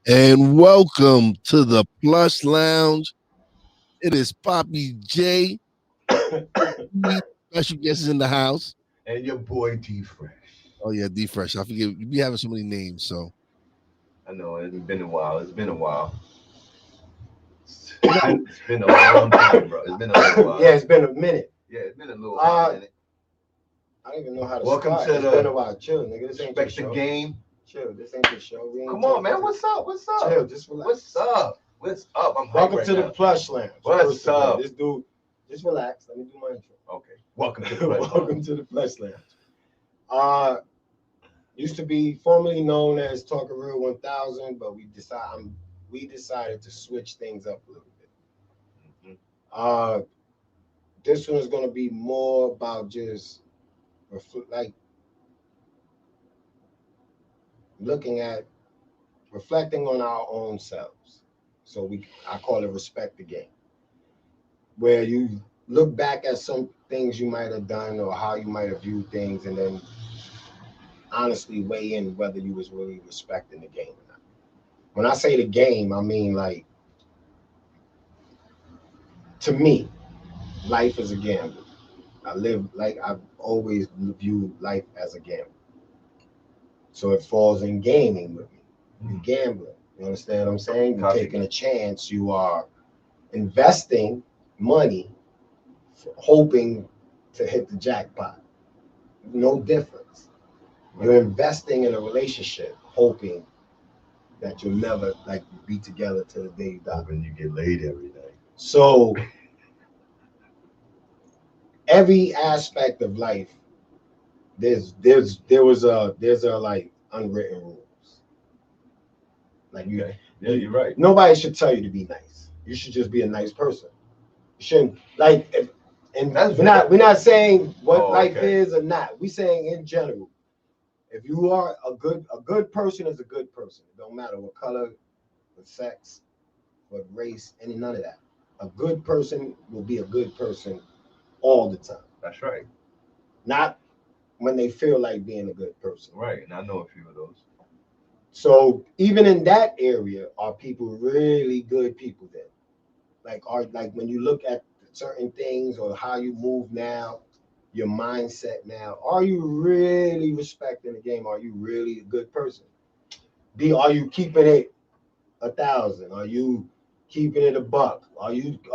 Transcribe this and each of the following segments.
And welcome to the Plush Lounge. It is Poppy J. Special guests in the house. And your boy D-Fresh. Oh, yeah, D-Fresh. I forget. You be having so many names, so. I know, it's been a while. It's been a while. It's been a long time, bro. It's been a little while. Yeah, it's been a minute. Yeah, it's been a little minute. I don't even know how to Welcome start. to It's the been a while. Chill, nigga. This ain't the Respect the show. Game. Chill. This ain't the show. We ain't Come on, man. What's up? What's up? Chill. Just relax. What's up? What's up? I'm Welcome right to now. the P.L.U.S.H Lounge. What's up? This dude, just relax. Let me do my intro. Okay. Welcome to the P.L.U.S.H Welcome to the P.L.U.S.H Lounge. Used to be formerly known as Talking Real 1000, but we decided to switch things up a little bit. Mm-hmm. This one is going to be more about just reflecting on our own selves. So I call it Respect the Game, where you look back at some things you might have done or how you might have viewed things, and then honestly weigh in whether you was really respecting the game or not. When I say the game, I mean, like, to me, life is a gamble. I've always viewed life as a gamble. So it falls in gaming with me. You're gambling. You understand what I'm saying? You're taking a chance. You are investing money, hoping to hit the jackpot. No difference. You're investing in a relationship, hoping that you'll never be together till the day you die. Hoping you get laid every day. So every aspect of life, there's like unwritten rules. Like you're right. Nobody should tell you to be nice. You should just be a nice person. You shouldn't we're not saying what life is or not. We're saying in general. If you are a good person is a good person. It don't matter what color, what sex, what race, none of that. A good person will be a good person all the time. That's right. Not when they feel like being a good person. Right, and I know a few of those. So even in that area, are people really good people then? Like when you look at certain things or how you move now, your mindset now, are you really respecting the game? Are you really a good person? Are you keeping it 1,000? Are you keeping it $1? Are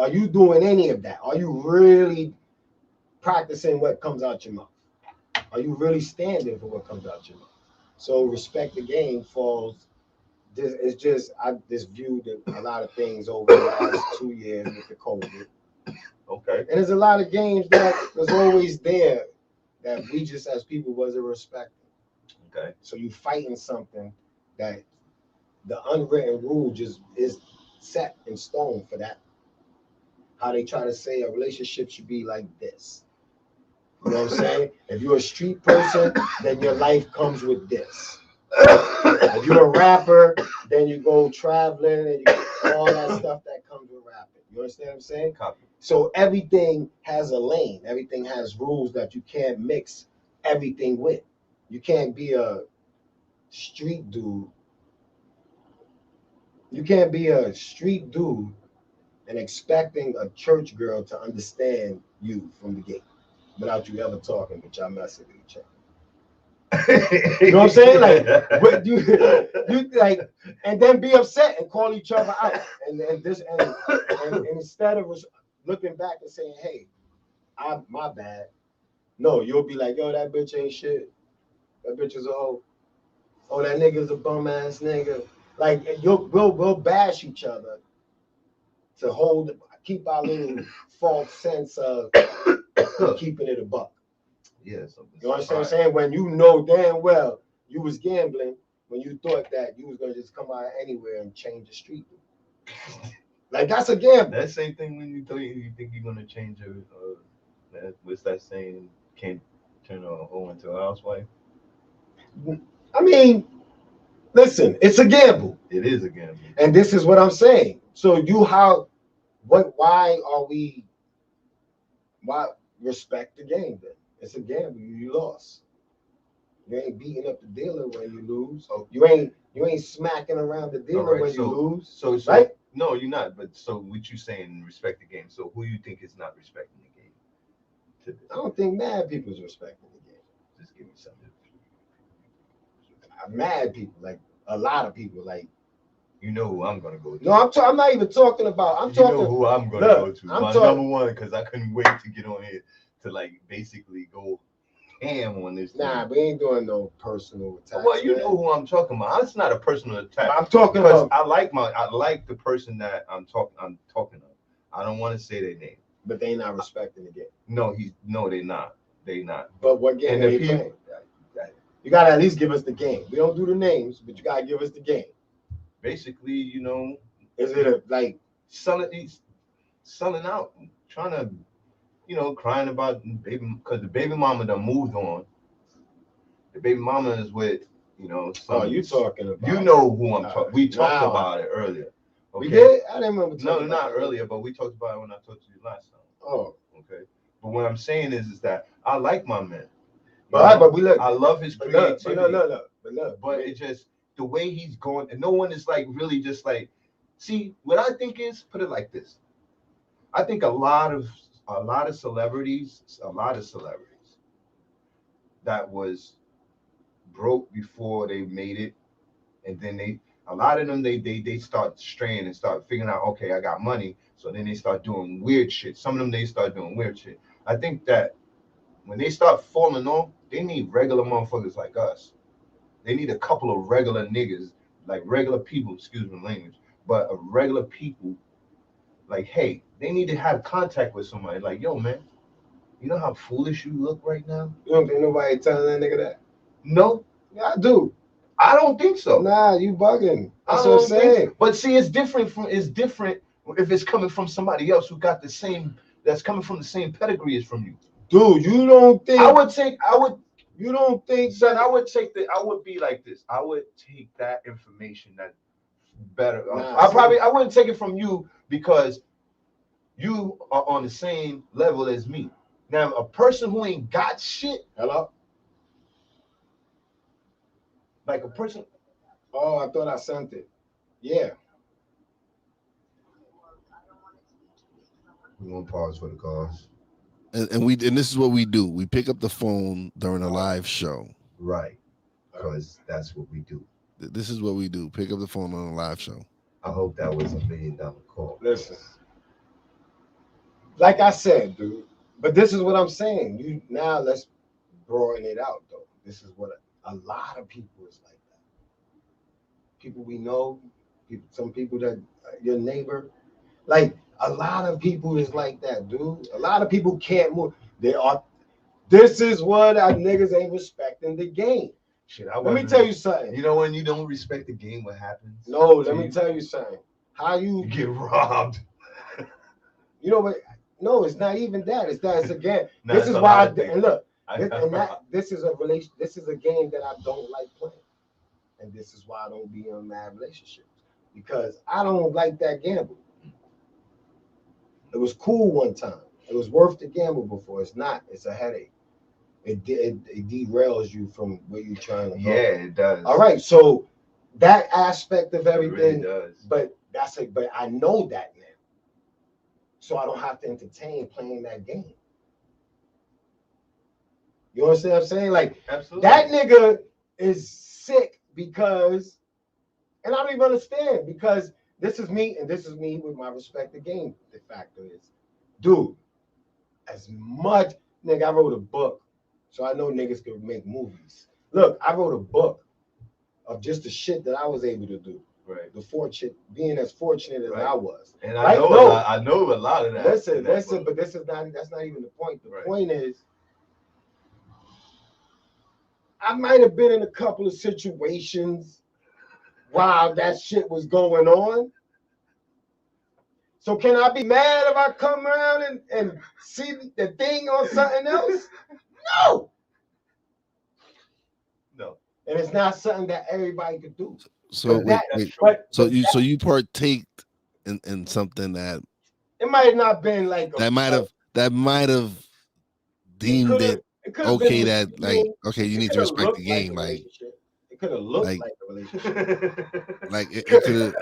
you doing any of that? Are you really practicing what comes out your mouth? Are you really standing for what comes out your mouth? So respect the game falls. It's just I just viewed a lot of things over the last 2 years with the COVID. Okay. And there's a lot of games that was always there that we just as people wasn't respecting. Okay. So you fighting something that the unwritten rule just is set in stone for that. How they try to say a relationship should be like this. You know what I'm saying? If you're a street person, then your life comes with this. If you're a rapper, then you go traveling and you get all that stuff that comes with rapping. You understand what I'm saying? Copy. So everything has a lane. Everything has rules that you can't mix everything with. You can't be a street dude. You can't be a street dude and expecting a church girl to understand you from the gate without you ever talking, but y'all messing with each other. You know what I'm saying? Like, what you like, and then be upset and call each other out, and instead of looking back and saying, "Hey, my bad," no, you'll be like, "Yo, that bitch ain't shit. That bitch is a hoe. Oh, that nigga's a bum ass nigga." Like, we'll bash each other to keep our little false sense of keeping it a buck. Yeah, you understand what I'm saying? When you know damn well you was gambling when you thought that you was gonna just come out anywhere and change the street. Like that's a gamble. That same thing when you think you're gonna change what's that saying? Can't turn a hoe into a housewife. I mean, listen, it's a gamble. It is a gamble. And this is what I'm saying. So why respect the game then? It's a gamble. You lost. You ain't beating up the dealer when you lose. You ain't smacking around the dealer when you lose. So right? No, you're not. But so what you saying, respect the game. So who you think is not respecting the game? I don't think mad people's respecting the game. Just give me something. Mad people, like a lot of people, like. You know who I'm gonna go to. No, I'm not even talking about. I'm talking. You know who I'm gonna go to. My number one, because I couldn't wait to get on here to like basically go ham on this. Nah, we ain't doing no personal attacks. Well, you know who I'm talking about. It's not a personal attack. I'm talking about. I like the person that I'm talking of. I don't want to say their name. But they not respecting the game. No, they're not. They not. But what game are they playing? You gotta at least give us the game. We don't do the names, but you gotta give us the game. Basically, you know, is it like selling out, trying to, you know, crying about baby because the baby mama done moved on. The baby mama is with, you know. You talking about? You know who I'm talking. We talked about it earlier. Okay? We did. I didn't remember. No, not earlier, but we talked about it when I talked to you last time. Oh, okay. But what I'm saying is that I like my man. But we look. I love his creativity. But it just. The way he's going, and no one is like really just like, see, what I think is, put it like this. I think a lot of celebrities that was broke before they made it, and then a lot of them they start straying and start figuring out, okay, I got money, so then they start doing weird shit. Some of them they start doing weird shit. I think that when they start falling off, they need regular motherfuckers like us. They need a couple of regular niggas, like regular people, excuse my language, but a regular people, like, hey, they need to have contact with somebody. Like, yo, man, you know how foolish you look right now? You don't think nobody telling that nigga that? No. Yeah, I do. I don't think so. Nah, you bugging. That's what I'm saying. So. But see, it's different if it's coming from somebody else who got that's coming from the same pedigree as from you. Dude, you don't think you don't think son, I would be like this. I would take that information that better. I wouldn't take it from you because you are on the same level as me. Now, a person who ain't got shit. Hello? Like a person. Oh, I thought I sent it. Yeah. We're gonna pause for the cause. And this is what we do. We pick up the phone during a live show. Right. Because that's what we do. This is what we do. Pick up the phone on a live show. I hope that was $1 million call. Listen. Like I said, dude. But this is what I'm saying. Now let's broaden it out though. This is what a lot of people is like that. People we know, some people that your neighbor. Like a lot of people is like that, dude. A lot of people can't move. This is what our niggas ain't respecting the game. Shit, let me tell you something. You know when you don't respect the game, what happens? No, let me tell you something. How you get robbed. You know what? No, it's not even that. It's again. This is why this is a relation. This is a game that I don't like playing, and this is why I don't be in mad relationships because I don't like that gamble. It was cool one time. It was worth the gamble before. It's not. It's a headache. It derails you from where you're trying to go. Yeah, it does. All right, so that aspect of everything, it really does. But I know that now, so I don't have to entertain playing that game. You understand what I'm saying? Like, absolutely. That nigga is sick because, and I don't even understand because this is me and this is me with my respect the game. The factor is, dude, as much, nigga, I wrote a book, so I know niggas could make movies. Look, I wrote a book of just the shit that I was able to do. Right. Being as fortunate as I was. And right? I know a lot of that. Listen, but that's not even the point. The point is, I might have been in a couple of situations while that shit was going on. So can I be mad if I come around and see the thing on something else? No. No. And it's not something that everybody could do. So you partake in something that it might have not been like that might have deemed it okay that like okay you need to respect the game like it could have looked like a relationship. Like it could have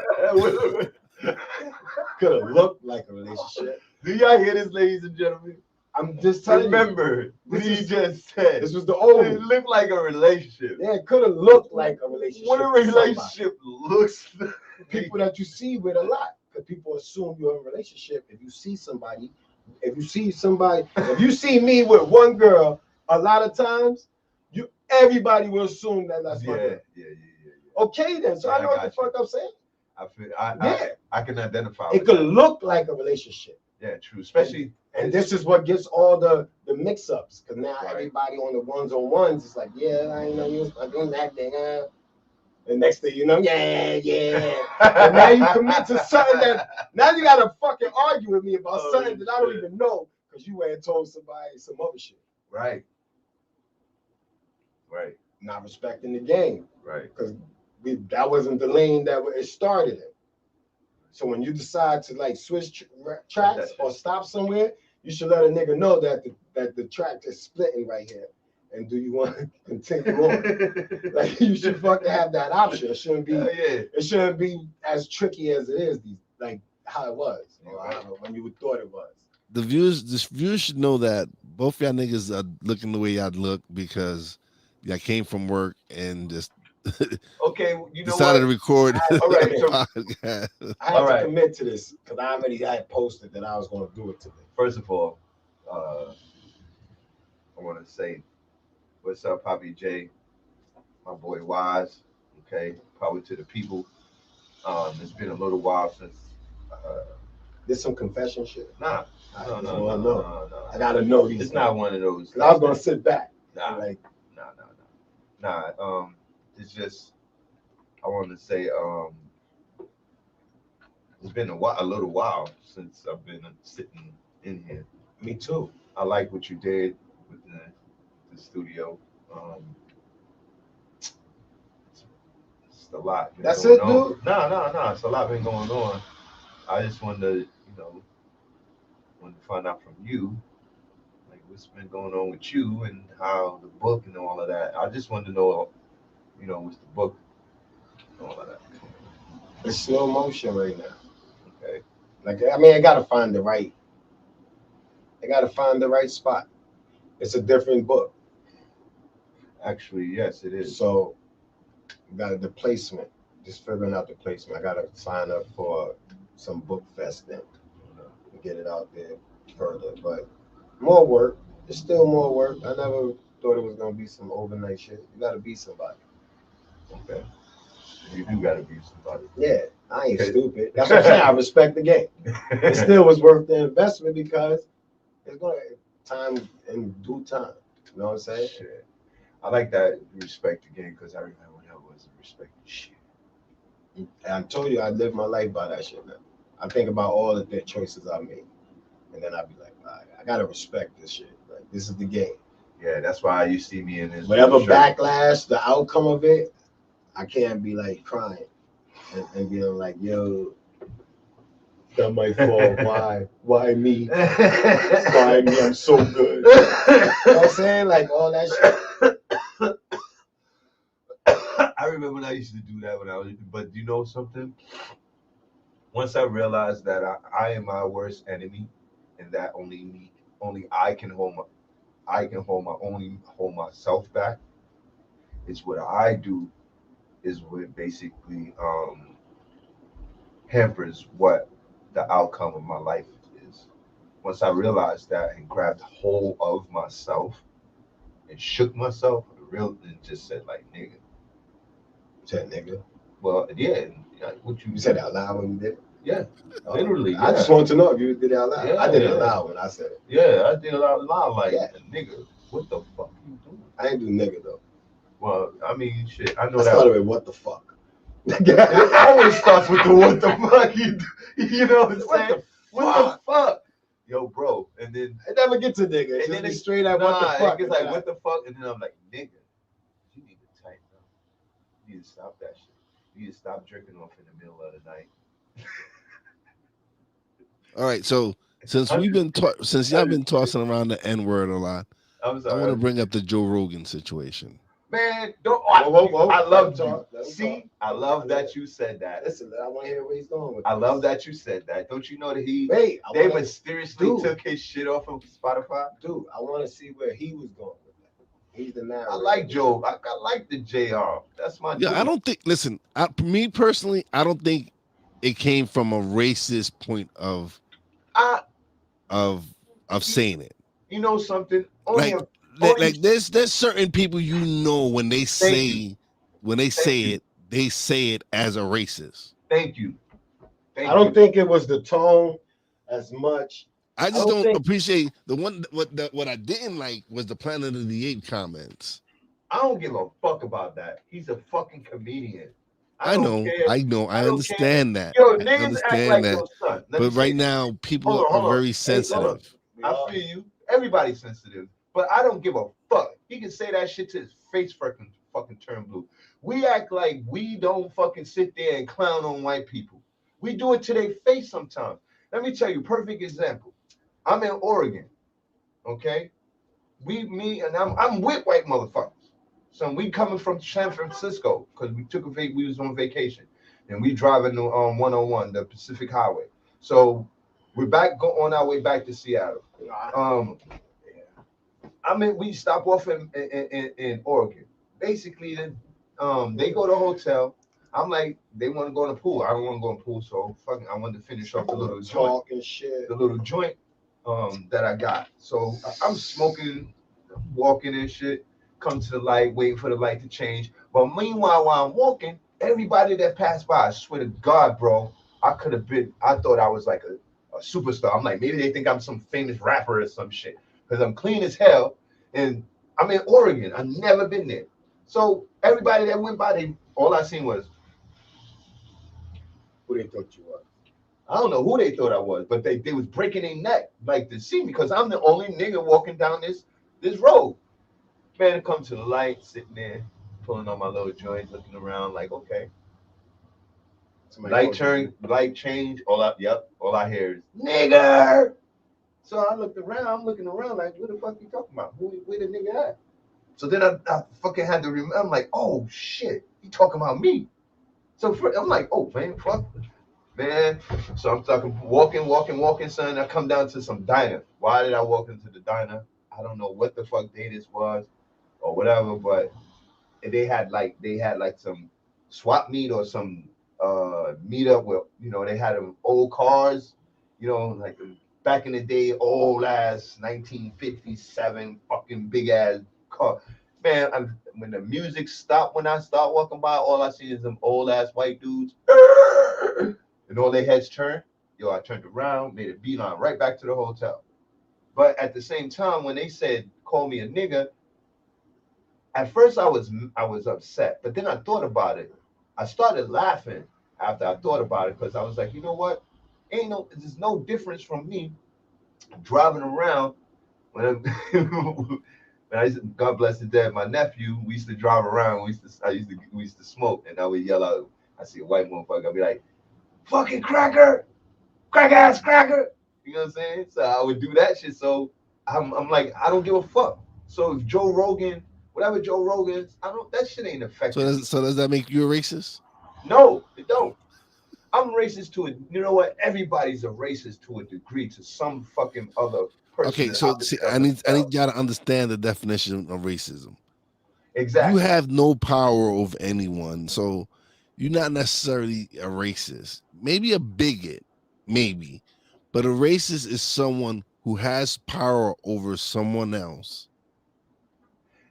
could have looked like a relationship. Do y'all hear this, ladies and gentlemen? I'm just telling you. What he just said. This was the old. It looked like a relationship. Yeah, it could have looked like a relationship. What a relationship looks like. People that you see with a lot. Because people assume you're in a relationship. If you see me with one girl, a lot of times, everybody will assume that that's my girl. Yeah. Okay then. So I know what the fuck I'm saying. I can identify. It could look like a relationship. Yeah, true. Especially and this is what gets all the mix-ups. Because now everybody on the ones-on-ones is like, yeah, I know you was doing that thing. And next thing you know, yeah. And now you commit to something that now you gotta fucking argue with me about something that I don't even know because you ain't told somebody some other shit. Right. Not respecting the game. Right. Because that wasn't the lane that it started in. So when you decide to like switch tracks or stop somewhere, you should let a nigga know that the track is splitting right here. And do you want to continue on? Like you should fucking have that option. It shouldn't be. It shouldn't be as tricky as it is. Like how it was, or when you thought it was. The viewers should know that both y'all niggas are looking the way y'all look because y'all came from work and just okay, you know decided to record. All right, podcast. I had to commit to this because I already had posted that I was going to do it today. First of all, I want to say, what's up, Poppy J, my boy Wise. Okay, probably to the people. It's been a little while since. This some confession shit. No. I gotta know these. It's not one of those. I was gonna sit back. Nah. It's just I want to say it's been a little while since I've been sitting in here. Me too. I like what you did with the studio. It's a lot. That's it, dude. No. It's a lot been going on. I just wanted to, find out from you, like what's been going on with you and how the book and all of that. I just wanted to know, what's the book and all of that. It's slow motion right now. Okay. Like I gotta find the right. I gotta find the right spot. It's a different book. Actually, yes, it is. So, got the placement. Just figuring out the placement. I gotta sign up for some book fest then and get it out there further. But more work. It's still more work. I never thought it was gonna be some overnight shit. You gotta be somebody. Okay. You do gotta be somebody. Yeah, I ain't stupid. That's what I'm saying. I respect the game. It still was worth the investment because it's gonna time in due time. You know what I'm saying? Shit. I like that you respect the game because I remember when I was respecting shit. And I told you I live my life by that shit now. I think about all the choices I made. And then I'd be like, all right, I gotta respect this shit. Like this is the game. Yeah, that's why you see me in this. Whatever backlash, the outcome of it, I can't be like crying and being like, yo, that my fault. Why me? Why me? I'm so good. You know what I'm saying? Like all that shit. I remember when I used to do that when I was, but you know something? Once I realized that I am my worst enemy, and that only I can hold myself back. It's what I do is what basically hampers what the outcome of my life is. Once I realized that and grabbed hold of myself and shook myself, and just said like nigga. Said nigga. Well, yeah. What You said it out loud when you did it? Yeah, Oh, literally. I Yeah, just want to know if you did it out loud. I yeah, did it out yeah, loud when I said it. yeah. I did a lot like Yeah. nigga. What the fuck you doing? I ain't do nigga though. Well, I mean, shit. I I know that. started with what the fuck. It always starts with the what the fuck you know what I'm What saying? the What the fuck? fuck? Yo, bro. And then It never gets a nigga. It and just then be it straight at what the nah, it fuck. gets And like then what the fuck, and then I'm like, nigga, you need to tighten up. You need to stop that shit. You need to stop drinking off in the middle of the night. All right, so I'm just since y'all I'm been just kidding. tossing around the N word a lot, I'm I sorry. want I'm to just bring up kidding. the Joe Rogan situation. Man, don't whoa, whoa, whoa. I Let him love you. talk. Let him talk. See, I love that you said that. Listen, I want to hear where he's going with I this. love that you said that. Don't you know that Wait, they mysteriously dude. took his shit off of Spotify? Dude, I want to see where he was going with that. He's the narrator. I like Joe. I like the JR. That's my Yeah, I dude. don't think. Listen, me personally, I don't think it came from a racist point I of of you, saying it. you know something? Like, Only there's certain people when they thank you. Thank say you. it, they say it as a racist. Thank you. I Thank don't you. think it was the tone as much. I I just don't don't think. appreciate the one. What I didn't like was the Planet of the Apes comments. I don't give a fuck about that. He's a fucking comedian. I don't care. I I don't care. understand that. Yo, I niggas act understand like that. yo son. Let me But say right this. now, people are Hold on. very Hey, hold on. sensitive. I feel you. Everybody's sensitive, but I don't give a fuck. He can say that shit to his face fucking turn blue. We act like we don't fucking sit there and clown on white people. We do it to their face sometimes. Let me tell you, perfect example. I'm in Oregon, okay? Me, and I'm with white motherfuckers. So we coming from San Francisco because we was on vacation, and we driving the 101, the Pacific Highway. So we're on our way back to Seattle. Um, I mean, we stop off in Oregon. Basically, they go to a hotel. I'm like, they want to go in the pool. I don't want to go in the pool, so fucking, I wanted to finish off Talk and shit. the little joint that I got. So I'm smoking, walking and shit. Come to the light, waiting for the light to change. But meanwhile, while I'm walking, everybody that passed by, I swear to God, bro, I could have been. I thought I was like a superstar. I'm like, maybe they think I'm some famous rapper or some shit because I'm clean as hell, and I'm in Oregon. I've never been there. So everybody that went by, all I seen was Who they thought you was? I don't know who they thought I was, but they was breaking their neck like to see me because I'm the only nigga walking down this road. Man, come to the light, sitting there, pulling on my little joint, looking around like, okay. Light change. All I hear is nigger. So I looked around, I'm looking around like, what the fuck you talking about? Where the nigga at? So then I fucking had to remember. I'm like, oh shit, he talking about me. So I'm like, oh man, fuck, man. So I'm talking, walking, son. I come down to some diner. Why did I walk into the diner? I don't know what the fuck day this was or whatever, but they had like some swap meet or some meetup where they had them old cars, like back in the day, old ass 1957 fucking big ass car. Man, when the music stopped, when I start walking by, all I see is them old ass white dudes, and all their heads turned. Yo, I turned around, made a beeline right back to the hotel. But at the same time, when they said call me a nigga, at first I was upset, but then I thought about it. I started laughing after I thought about it because I was like, you know what? There's no difference from me driving around when when God bless his dad, my nephew, we used to drive around. We used to smoke, and I would yell out. I see a white motherfucker, I'd be like, "Fucking cracker, crack ass cracker." You know what I'm saying? So I would do that shit. So I'm like, I don't give a fuck. So if Joe Rogan, whatever Joe Rogan's, I don't. That shit ain't affecting me. So does that make you a racist? No, it don't. I'm racist to it. You know what? Everybody's a racist to a degree to some fucking other person Okay, that so see, I need y'all to understand the definition of racism. You Exactly. have no power over anyone, so you're not necessarily a racist. Maybe a bigot, maybe, but a racist is someone who has power over someone else,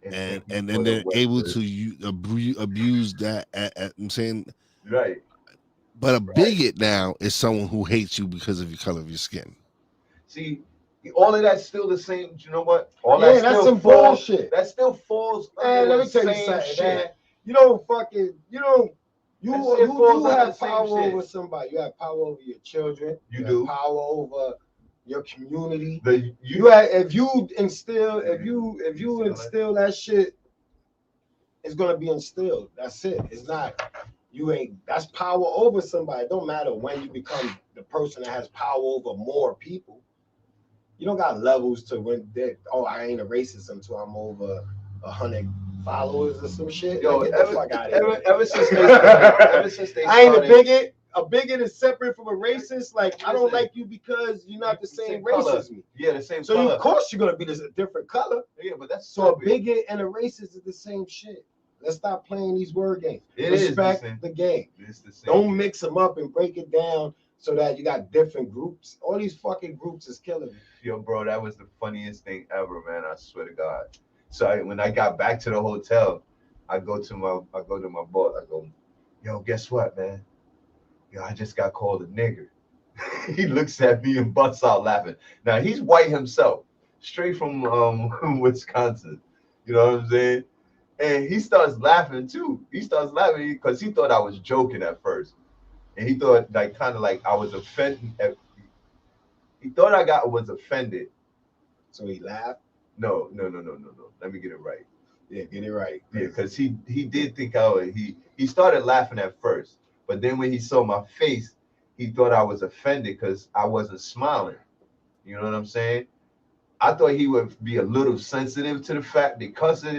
And and thank you and for then the they're able Western. to abuse that. I'm saying Right. But a Right. bigot now is someone who hates you because of your color of your skin. See, all of that's still the same. You know what? All that Yeah, that's still some falls. bullshit. That still falls Man, under let the me tell you same something, shit. man. You don't fucking, you don't, That shit falls you under the have same power over shit. somebody. You have power over your children. You You have do. power over your community. The You have, if you instill, if You you see all that? instill that shit, it's gonna be instilled. That's it. It's not. You ain't. That's power over somebody. It don't matter when you become the person that has power over more people. You don't got levels to when they, oh, I ain't a racist until I'm over 100 followers or some shit. Yo, Like, get the fuck out of here. ever since they started, ever since they I ain't a started, bigot. A bigot is separate from a racist. Like, I don't Listen, like you because you're not the same race color. as me. Yeah, the same So color. of course you're gonna be a different color. Yeah, but that's So a stupid. bigot and a racist is the same shit. Let's stop playing these word games. It Respect is the game. It's the same. Don't mix them up and break it down so that you got different groups. All these fucking groups is killing me. Yo, bro, that was the funniest thing ever, man. I swear to God. So when I got back to the hotel, I go to my boss. I go, yo, guess what, man? Yo, I just got called a nigger. He looks at me and busts out laughing. Now he's white himself, straight from Wisconsin. You know what I'm saying? And he starts laughing too. He starts laughing because he thought I was joking at first, and he thought like kind of like I was offended. He thought I got was offended. So he laughed. No. Let me get it right. Yeah, get it right. Yeah, because he did think he started laughing at first, but then when he saw my face, he thought I was offended because I wasn't smiling. You know what I'm saying? I thought he would be a little sensitive to the fact because of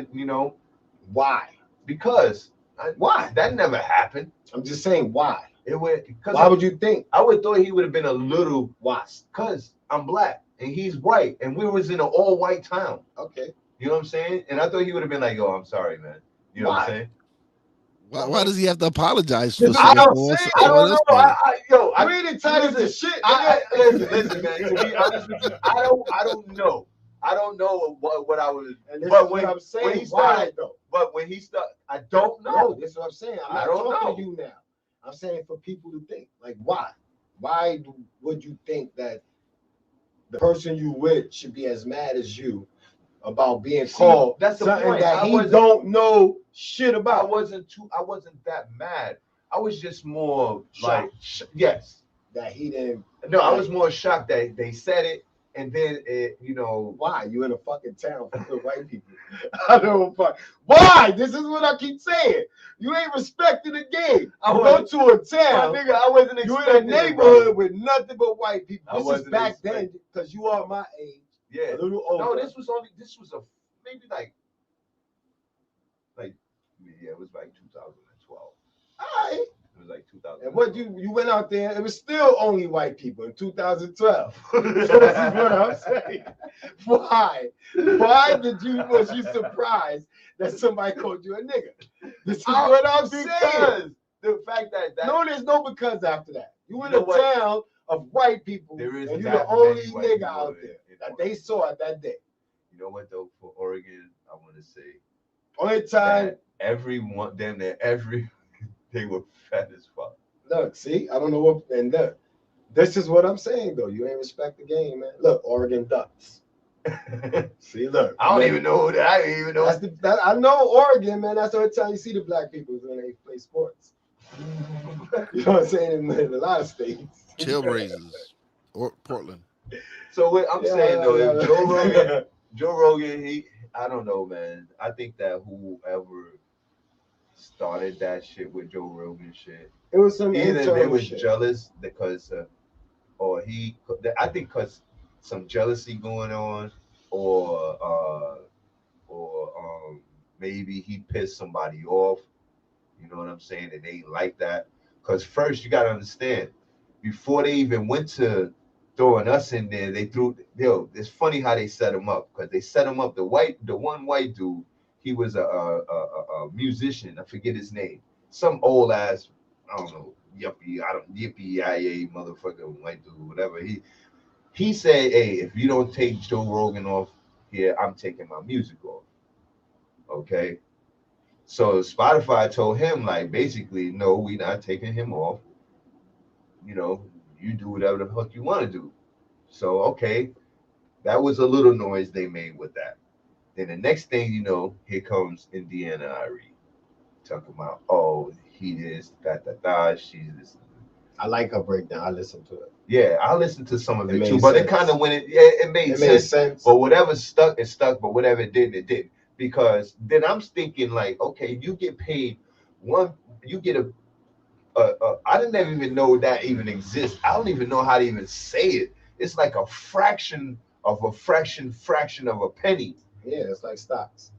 Why? because Why? that never happened. I'm just saying why. It went because Why would you think? I would thought he would have been a little Why? because I'm black and he's white and we was in an all white town. Okay. You know what I'm saying? And I thought he would have been like, "Yo, I'm sorry, man." You know what I'm saying? Why does he have to apologize for This is I what I'm someone saying. I don't else know. did it? You ain't entitled to shit. Listen, man. To be honest with you, I don't know. I don't know what I was. And this But is when what I'm saying. when he Why started, though? but when he started, I don't No, know. this is what I'm saying. I'm I not don't talking know. to you now. I'm saying for people to think. Like, why? Would you think that the person you with should be as mad as you about being called That's the something point. that I he wasn't- don't know shit I about? wasn't that mad. I was just more like, Shocked. yes. That he didn't. No, I was more shocked that they said it, and then Why? You in a fucking town full of white people. I don't fuck. Why? This is what I keep saying. You ain't respecting the game. I You go wasn't- to a town. My nigga, I wasn't You in a expecting it, neighborhood bro. with nothing but white people. I This is wasn't back then expecting- because you are my age. Yeah. A little older. No, this was maybe like yeah, it was like 2012. All right. It was like 2012. And what you went out there, it was still only white people in 2012. So this is what I'm saying. Why? Why was you surprised that somebody called you a nigga? This is what I'm saying. Because the fact that No, there's no because after that. You in You know a what? town of white people, There is and you're that the only many white nigga people out there that they saw at that day. You know what though? For Oregon, I want to say Only time. that everyone, damn near every, they were fat as fuck. Look, see, I don't know what, and look, this is what I'm saying though. You ain't respect the game, man. Look, Oregon Ducks. See, look. I don't even know that. I don't even know. I know Oregon, man. That's the only time you see the black people is when they play sports. You know what I'm saying? In a lot of states. Trailblazers or Portland. So what I'm saying though, yeah. if Joe Rogan, I don't know, man. I think that whoever started that shit with Joe Rogan shit, It was some either they internal was shit. jealous because, I think because some jealousy going on, or maybe he pissed somebody off. You know what I'm saying? And they ain't like that. Because first you gotta understand, before they even went to throwing us in there, they threw it's funny how they set him up, because they set him up. The one white dude, he was a musician. I forget his name. Some old ass, I don't know, yippee motherfucker white dude, whatever. He said, "Hey, if you don't take Joe Rogan off here, I'm taking my music off." Okay. So Spotify told him like basically, no, we not taking him off. You know, you do whatever the fuck you want to do. So okay, that was a little noise they made with that. Then the next thing you know, here comes Indiana Irie talking about, oh, he is da da da, she's this. I like her breakdown. I listen to it. Yeah, I listened to some of It it too, made but it kind sense. of it made It made sense. sense. But whatever stuck, it stuck. But whatever it didn't, it didn't. Because then I'm thinking like, okay, you get paid one, you get I didn't even know that even exists. I don't even know how to even say it. It's like a fraction of a fraction of a penny. Yeah, it's like stocks.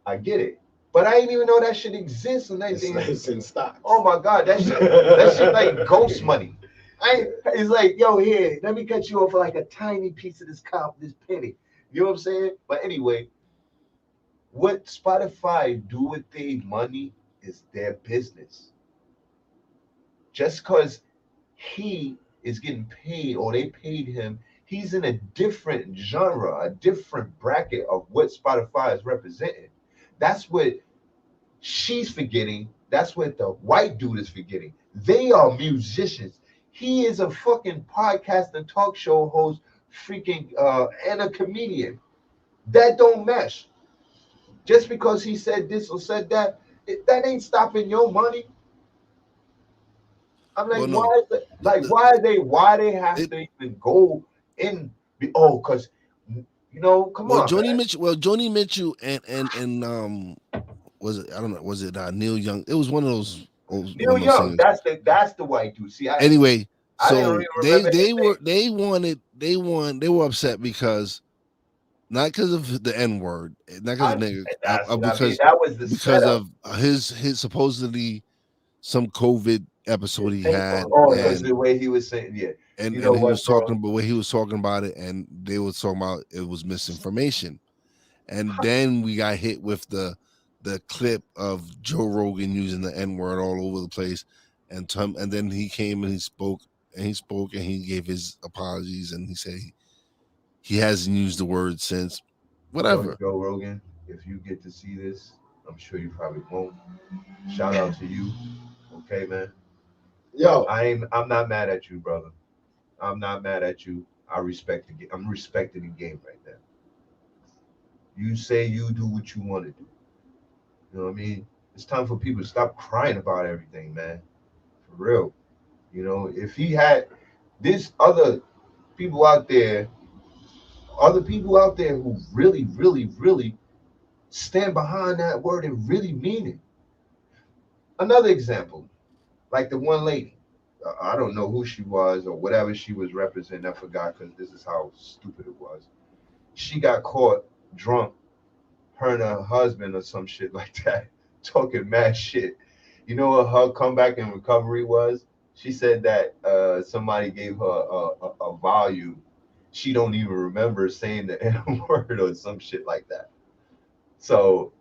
I get it, but I didn't even know that shit exists and It's, anything. it's in stocks. Oh my god, that shit like ghost money. It's like, yo, here, let me cut you off for like a tiny piece of this penny. You know what I'm saying? But anyway, what Spotify do with their money is their business. Just because he is getting paid or they paid him, he's in a different genre, a different bracket of what Spotify is representing. That's what she's forgetting. That's what the white dude is forgetting. They are musicians. He is a fucking podcast and talk show host, freaking and a comedian. That don't mesh. Just because he said this or said that, that ain't stopping your money. I'm like, Well, why no, is it like why they have it, to even go in oh, cause come on, man. Joni Mitchell and was it, I don't know, was it Neil Young? It was one of those old Neil women Young, singers. that's the white dude. See, Anyway, I didn't so even remember his name. they were upset because not because of the N word, not because of I nigga, That's what I mean. because That was the setup. of his supposedly some COVID episode he had, Oh, because the way he was saying, yeah. You know and he was what, bro? talking about the way he was talking about it, and they were talking about it was misinformation. And then we got hit with the clip of Joe Rogan using the N word all over the place, and then he came and he he gave his apologies, and he said he hasn't used the word since. Yo, Whatever. Joe Rogan, if you get to see this, I'm sure you probably won't. Shout out to you. Okay, man. Yo, I'm not mad at you, brother. I'm not mad at you. I'm respecting the game right now. You say you do what you want to do. You know what I mean? It's time for people to stop crying about everything, man. For real. If he had this people out there, other people out there who really, really, really stand behind that word and really mean it. Another example, like the one lady. I don't know who she was or whatever she was representing. I forgot because this is how stupid it was. She got caught drunk, her and her husband or some shit like that, talking mad shit. You know what her comeback and recovery was? She said that somebody gave her a volume. She don't even remember saying the N word or some shit like that. So,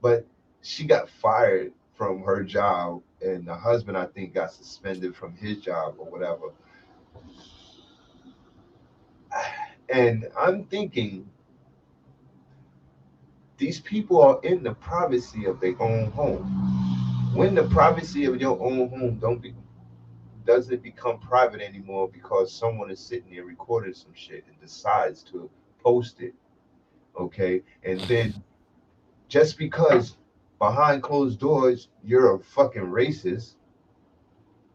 but she got fired from her job, and the husband, I think, got suspended from his job or whatever. And I'm thinking these people are in the privacy of their own home. When the privacy of your own home doesn't become private anymore because someone is sitting there recording some shit and decides to post it, okay? And then just because behind closed doors you're a fucking racist.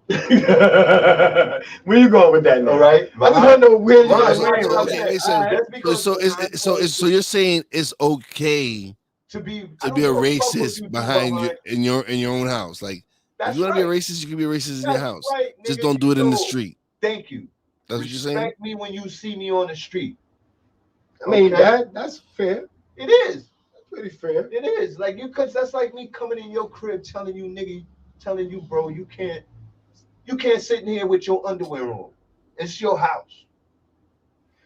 where you going with that now? All right, I just want to know where you right, going. right, Okay, okay. wait. So Just because behind closed so you're saying it's okay to be, I to don't be a give a fuck what racist you do behind you behind. in your own house. Like if you That's want to be a right. racist, you can be a racist in your That's house. right, Just nigga. don't do You it in the know. street. Thank you. That's what you're saying. Respect me when you see me on the street. I mean, Okay, that's fair. it is. That's pretty fair. It is like cause that's like me coming in your crib telling you, nigga, telling you, bro, you can't sit in here with your underwear on. It's your house.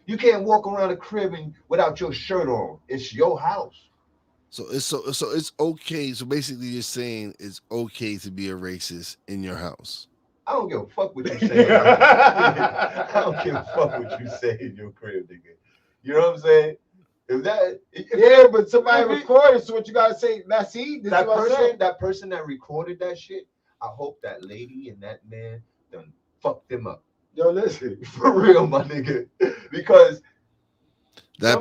You can't walk around the crib and without your shirt on. It's your house. So it's okay. So basically, you're saying it's okay to be a racist in your house. I don't give a fuck what you say. I don't give a fuck what you say in your crib, nigga. You know what I'm saying? If that, Yeah, but somebody if it- recorded, so what you gotta say? Now see, this is what I'm saying. that person that recorded that shit, I hope that lady and that man done fucked them up. Yo, listen. For real, my nigga. Because Then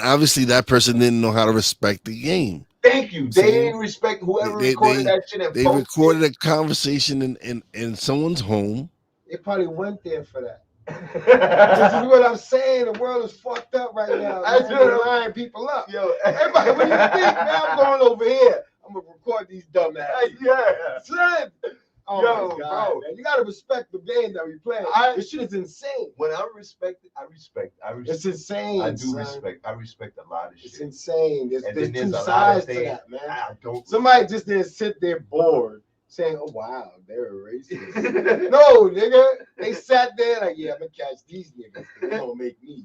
obviously that person didn't know how to respect the game. thank you. They Saying didn't respect they whoever they recorded they, that shit and they posted recorded a conversation in someone's home. They probably went there for that. This is it. what I'm saying. The world is fucked up right now. That's Man. what They're I'm- lining people up. Yo, Everybody, what do you think, man? I'm going over here. I'm gonna record these dumbasses. yeah. Son. Oh Yo, my God, bro. man. You gotta respect the game that we play. This shit is insane. When I respect it, I respect. It's insane. I do son. respect. I respect a lot of shit. It's insane. There's And two then there's a lot of sides to things that, man. I don't. Somebody just didn't sit there bored saying, "Oh wow, they're a racist." No, nigga, they sat there like, "Yeah, I'm gonna catch these niggas. They gonna make me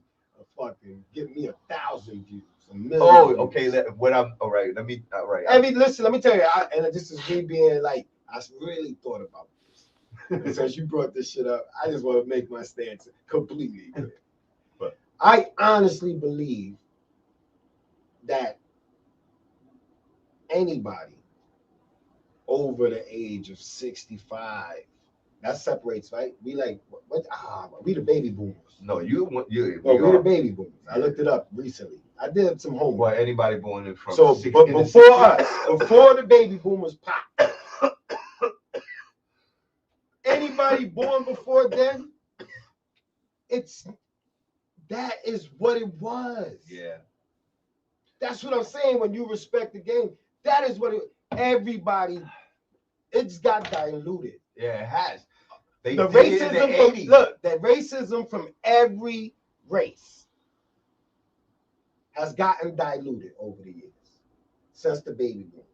give me 1,000 views, a million." Oh, views. okay. What I'm all right. Let me. All right. I mean, listen. Let me tell you, and this is me being like, I really thought about this. And since you brought this shit up, I just want to make my stance completely clear. But I honestly believe that anybody over the age of 65, that separates, right? We like we the baby boomers. No, you want you. No, we the baby boomers. I looked it up recently. I did some homework. Well, anybody born in from So, but before us, before the baby boomers pop, anybody born before then, that is what it was. Yeah. That's what I'm saying. When you respect the game, that is what everybody. It's got diluted. Yeah, it has. The racism from every race has gotten diluted over the years since the baby boomers.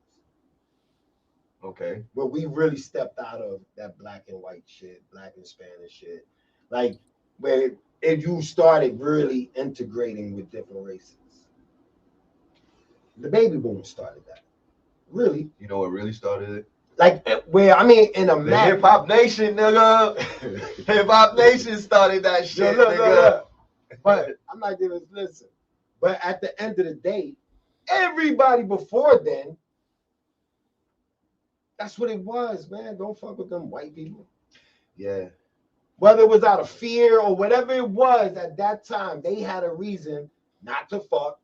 Okay. Where we really stepped out of that black and white shit, black and Spanish shit, like where you started really integrating with different races. The baby boomers started that. Really. You know what really started it? Like where in a the Hip Hop Nation, nigga. Hip Hop Nation started that shit, nigga. Look. But I'm not giving listen. But at the end of the day, everybody before then, that's what it was, man. Don't fuck with them white people. Yeah. Whether it was out of fear or whatever it was at that time, they had a reason not to fuck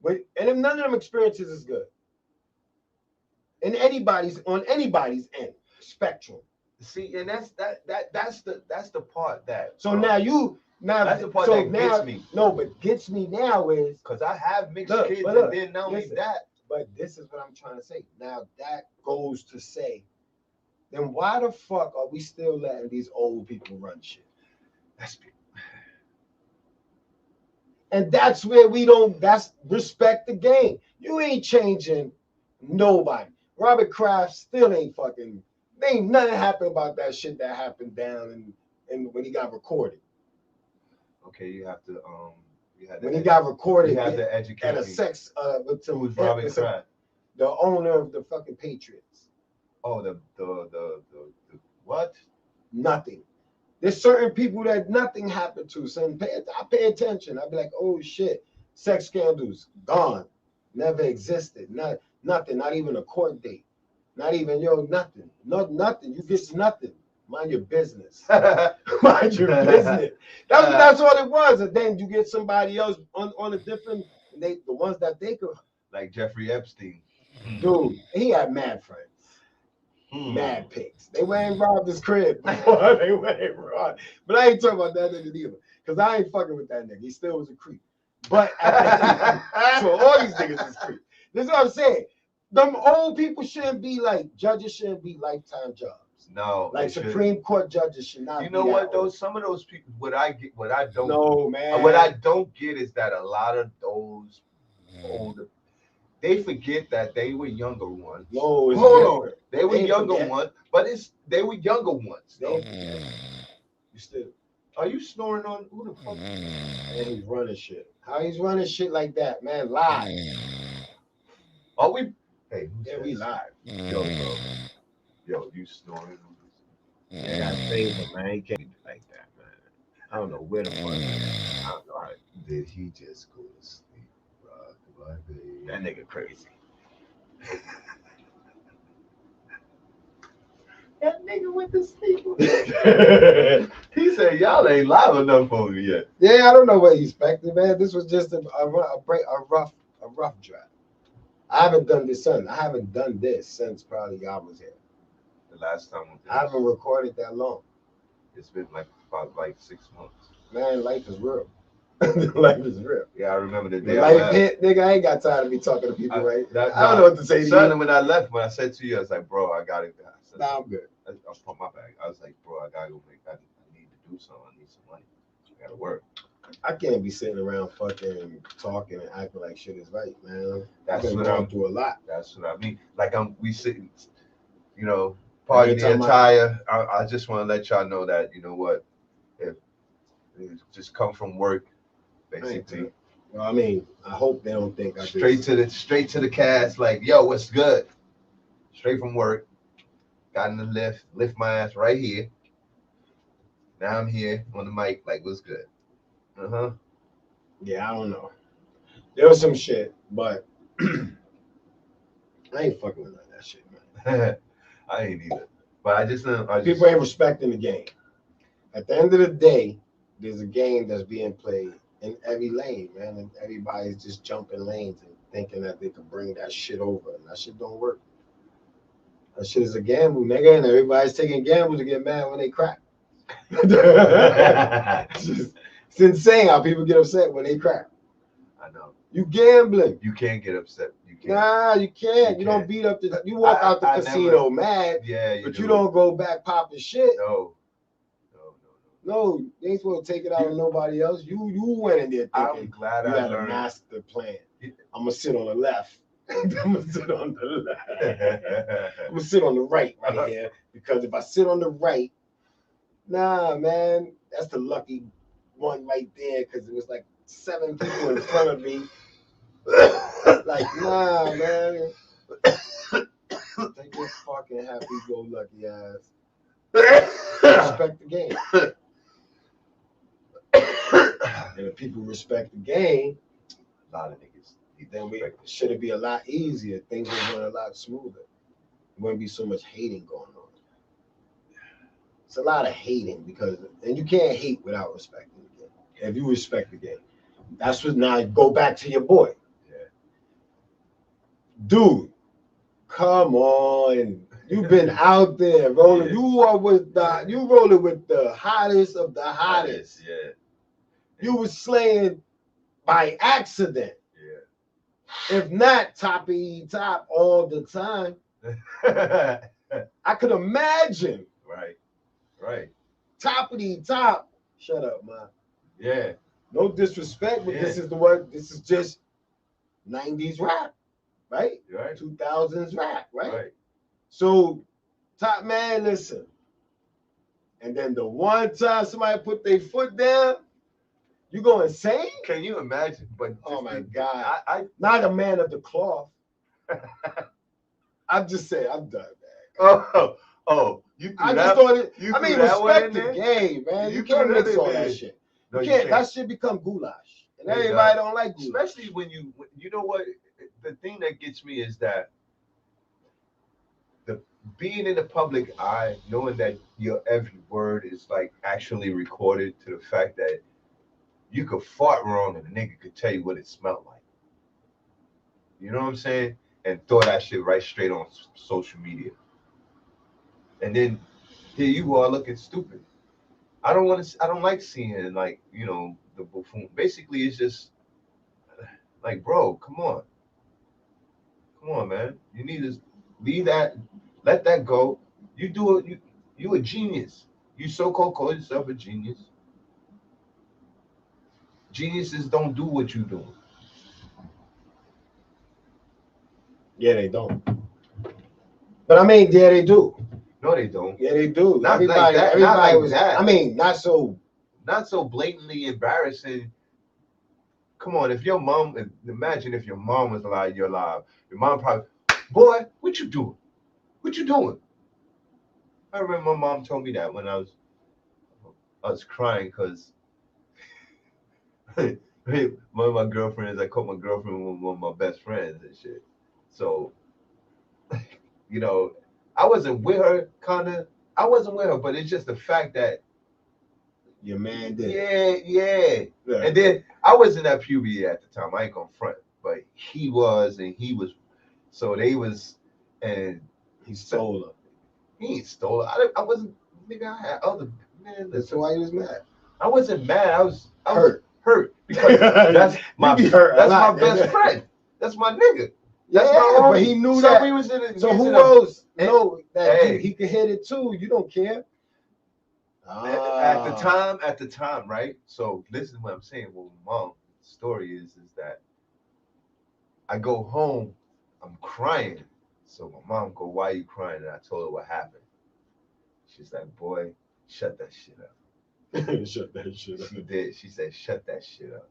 with, and if none of them experiences is good. And on anybody's end spectrum. See, and that's the part that. So now that's the part that gets me. No, but gets me now is because I have mixed kids, and then not only that. But this is what I'm trying to say. Now that goes to say, then why the fuck are we still letting these old people run shit? And that's where that's respect the game. You ain't changing nobody. Robert Kraft still ain't nothing happened about that shit that happened down and when he got recorded. Okay, you have to when he got recorded, you have to educate at a sex with Robert Kraft, the owner of the fucking Patriots. Oh, the what? Nothing. There's certain people that nothing happened to. So I pay attention. I'd be like, oh shit, sex scandals gone, never existed. Nothing. Not even a court date. Not even nothing. Nothing. You get nothing. Mind your business. Mind your business. That's all it was. And then you get somebody else on a different. The ones that they could. Like Jeffrey Epstein. Dude, he had mad friends. Mad pigs. They went and robbed his crib before they went and robbed. But I ain't talking about that nigga either. Because I ain't fucking with that nigga. He still was a creep. But so all these niggas is creep. This is what I'm saying. Them old people shouldn't be like judges shouldn't be lifetime jobs. No, like Supreme Court judges should not. You know what though? Some of those people, what I don't. No man. What I don't get is that a lot of those older, they forget that they were younger ones. No, it's hold on. They were younger ones, but they were younger ones. Though. You still. Are you snoring on who the fuck? And he's running shit. How he's running shit like that, man? Live. Are we? Hey, yeah, we live. Yo, bro. Yo, you snoring? Yeah, I gotta save him, man. He can't do like that, man. I don't know where the fuck. I don't know how. Did he just go to sleep? That nigga crazy. That nigga went to sleep. He said, "Y'all ain't live enough for me yet." Yeah, I don't know what he expected, man. This was just a rough draft. I haven't done this since. I haven't done this since probably y'all was here. The last time we did I haven't recorded that long. it's been like about like 6 months. Man, life is real. Life is real. Yeah, I remember the day When I life left. hit, nigga, I ain't got time to be talking to people, right? I don't Nah, know what to say to Son, you. when I left, when I said to you, I was like, "Bro, I gotta." I said, Nah, I'm good. I put my bag. I was like, "Bro, I gotta go make. I need to do something. I need some money. I gotta work." I can't be sitting around fucking talking and acting like shit is right, man. I've That's been what going I'm. through a lot. That's what I mean. Like we sitting, you know, Every pardon the time attire. I just want to let y'all know that you know what, if it just come from work, basically. Well, I mean, I hope they don't think I Straight to the cast. Like, yo, what's good? Straight from work. Got in the lift my ass right here. Now I'm here on the mic. Like, what's good? Uh-huh. Yeah, I don't know. There was some shit, but I ain't fucking with none of that shit, man. I ain't either. But I just People ain't respecting the game. At the end of the day, there's a game that's being played in every lane, man, and everybody's just jumping lanes and thinking that they can bring that shit over, and that shit don't work. That shit is a gamble, nigga, and everybody's taking gambles to get mad when they crack. It's insane how people get upset when they crack. I know. You gambling. You can't get upset. You can't. Nah, you can't. You don't beat up the. You walk out the casino mad. Yeah, but you don't go back popping shit. No. No, you ain't supposed to take it out on nobody else. You went in there thinking I'm glad you I had learned. a master plan. I'm gonna sit on the left. I'm gonna sit on the left. I'm gonna sit on the right here because if I sit on the right, nah, man, that's the lucky one right there because it was like 7 people in front of me. Like, nah, man. Take your fucking happy-go-lucky ass. Respect the game. And if people respect the game, a lot of niggas. Then should it be a lot easier? Things would run a lot smoother. There wouldn't be so much hating going on. It's a lot of hating and you can't hate without respecting the game. If you respect the game, that's what. Now go back to your boy. Yeah. Dude, come on. You've been out there rolling. Yeah. You rolling with the hottest of the hottest. Yeah. You was slaying by accident. Yeah. If not top all the time. I could imagine. Right. Top. Shut up, man. Yeah. No disrespect, but this is just 90s rap, right? Right. 2000s rap, right? So, top man, listen. And then the one time somebody put their foot down, you go insane? Can you imagine? But oh my God. I not a man of the cloth. I'm just saying, I'm done, man. Oh, you I just thought it. I mean, respect the there? game, man. You can't mix all that shit. No, you can't. That shit become goulash, and everybody don't like goulash. Especially when you know what? The thing that gets me is that being in the public eye, knowing that your every word is like actually recorded to the fact that you could fart wrong and a nigga could tell you what it smelled like. You know what I'm saying? And throw that shit right straight on social media. And then here you are looking stupid. I don't like seeing like, the buffoon. Basically it's just like, bro, come on. Come on, man. You need to leave that, let that go. You do it, you a genius. You so-called call yourself a genius. Geniuses don't do what you do. Yeah, they don't. But I mean, yeah, they do. No, they don't. Yeah, they do. Not everybody, like that. Everybody not like was. That. I mean, not so blatantly embarrassing. Come on, imagine if your mom was alive, you're alive. Your mom probably, boy, what you doing? What you doing? I remember my mom told me that when I was crying because one of my girlfriends, I caught my girlfriend with one of my best friends and shit. So, you know, I wasn't with her, kind of. I wasn't with her, but it's just the fact that, Your man did. yeah. And then I wasn't at puberty at the time. I ain't gonna front, but he was, and he was. So they was, and He stole her. he ain't stole it. I wasn't, nigga. I had other man. That's why he was mad. I wasn't mad. I was Hurt. hurt because that's my You be hurt a that's lot, my best nigga. friend. That's my nigga. That's Yeah, my but homie. he knew So that. we was in it. So who else know that Hey. he could hit it too? You don't care. At the time, right? So listen to what I'm saying. Well, mom, the story is that I go home, I'm crying. So my mom go, "Why are you crying?" And I told her what happened. She's like, "Boy, shut that shit up." Shut that shit up. She did. She said, "Shut that shit up."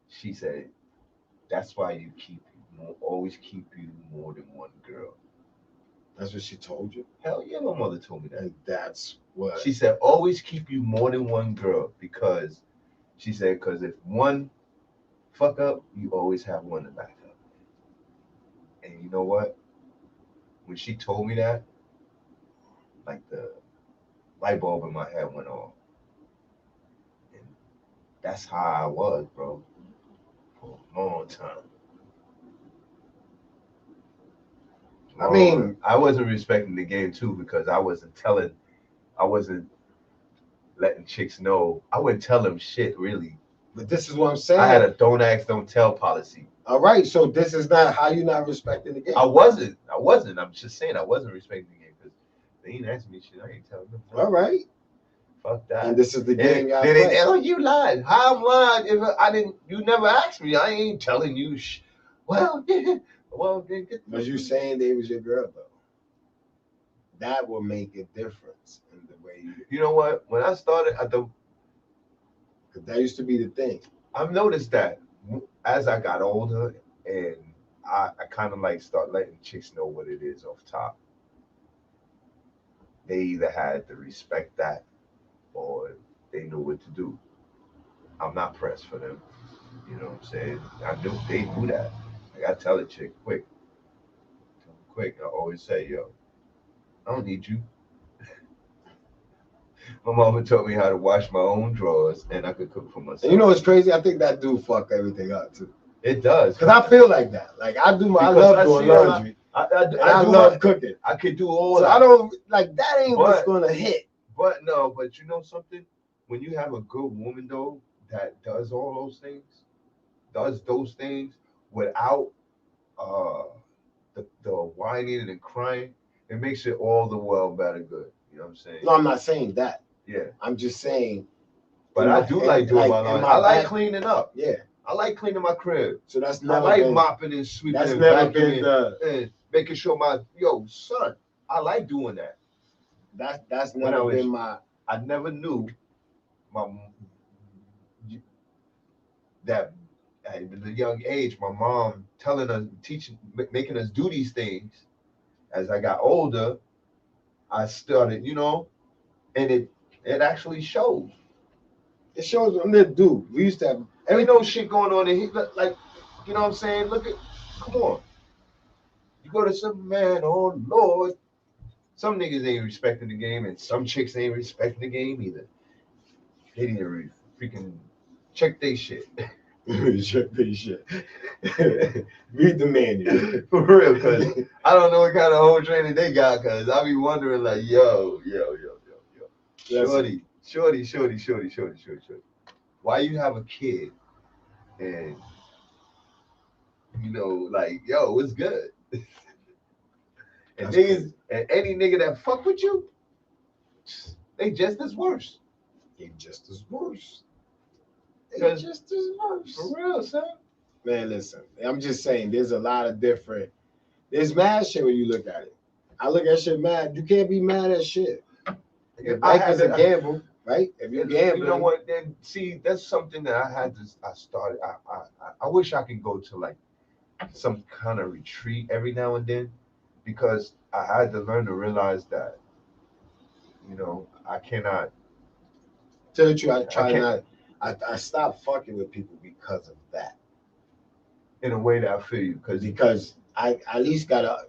She said, "That's why you always keep you more than one girl." That's what she told you. Hell yeah, my mother told me that. And that's what She said, "Always keep you more than one girl because," she said, "because if one fuck up, you always have one to back up." And you know what? When she told me that, like the light bulb in my head went off. And that's how I was, bro, for a long time. I mean, I wasn't respecting the game too because I wasn't letting chicks know. I wouldn't tell them shit really. but this is what I'm saying. I had a don't ask, don't tell policy. All right, so this is not how you not respecting the game. I wasn't. I'm just saying I wasn't respecting the game because they ain't asking me shit. I ain't telling them. All right. Fuck that. And this is the game y'all Then play. they, "Oh, you lied. How I'm lying if I didn't? You never asked me. I ain't telling you. Well, well, then get. But you saying they was your girl though. That will make a difference in the way you. You know what? When I started at the, Cause that used to be the thing. I've noticed that as I got older and I kind of like start letting chicks know what it is off top. They either had to respect that or they knew what to do. I'm not pressed for them. You know what I'm saying? I knew they knew that. Like I tell a chick quick, tell them quick. I always say, "Yo, I don't need you." My mama taught me how to wash my own drawers, and I could cook for myself. And you know what's crazy? I think that do fuck everything up too. It does. Cause I feel like that. Like I love doing laundry. I love cooking. I could do all so that. I don't like that ain't what's gonna hit. But no, but you know something? When you have a good woman though that does all those things without uh the whining and crying, it makes it all the well better good. You know what I'm saying? No, I'm not saying that. Yeah. I'm just saying. But I do like doing my laundry. I like cleaning up. Yeah. I like cleaning my crib. So that's I never like been, mopping and sweeping that's and never been vacuuming and making sure my son. I like doing that. That's never been my. I never knew my that at the young age, my mom telling us, teaching, making us do these things. As I got older, I started, and it actually shows. It shows them that dude. We used to have every no shit going on in here. Like, you know what I'm saying? Look at, come on. You go to some man, oh Lord. Some niggas ain't respecting the game, and some chicks ain't respecting the game either. They need to freaking check they shit. Check they shit. Read the manual. For real, because I don't know what kind of home training they got, because I be wondering, like, yo. Shorty. Why you have a kid and, like, yo, what's good? And niggas, and any nigga that fuck with you, they just as worse. They just as worse. They just as worse. For real, son. Man, listen. I'm just saying, there's a lot of different. There's mad shit when you look at it. I look at shit mad. You can't be mad at shit. If life is a gamble, right? If you're gambling, you know what? Then see, that's something that I started. I wish I could go to like some kind of retreat every now and then, because I had to learn to realize that, I cannot. Tell you, I try not. I stopped fucking with people because of that. In a way that I feel you, Because I at least gotta.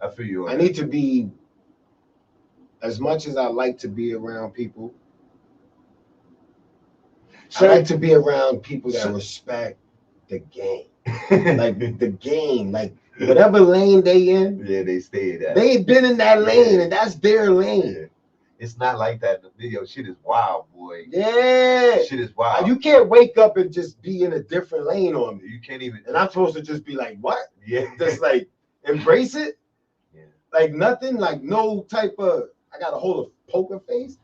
I feel you. I need to be, as much as I like to be around people. So, I like to be around people that so- respect the game, like the game, like whatever lane they in. yeah, they stay that. They ain't been in that lane, and that's their lane. Yeah. It's not like that in the video. Shit is wild, boy. Yeah. Shit is wild. You can't wake up and just be in a different lane on me. You can't even. And I'm supposed to just be like, what? Yeah. Just like embrace it. Yeah. Like nothing. Like no type of. I gotta hold a poker face.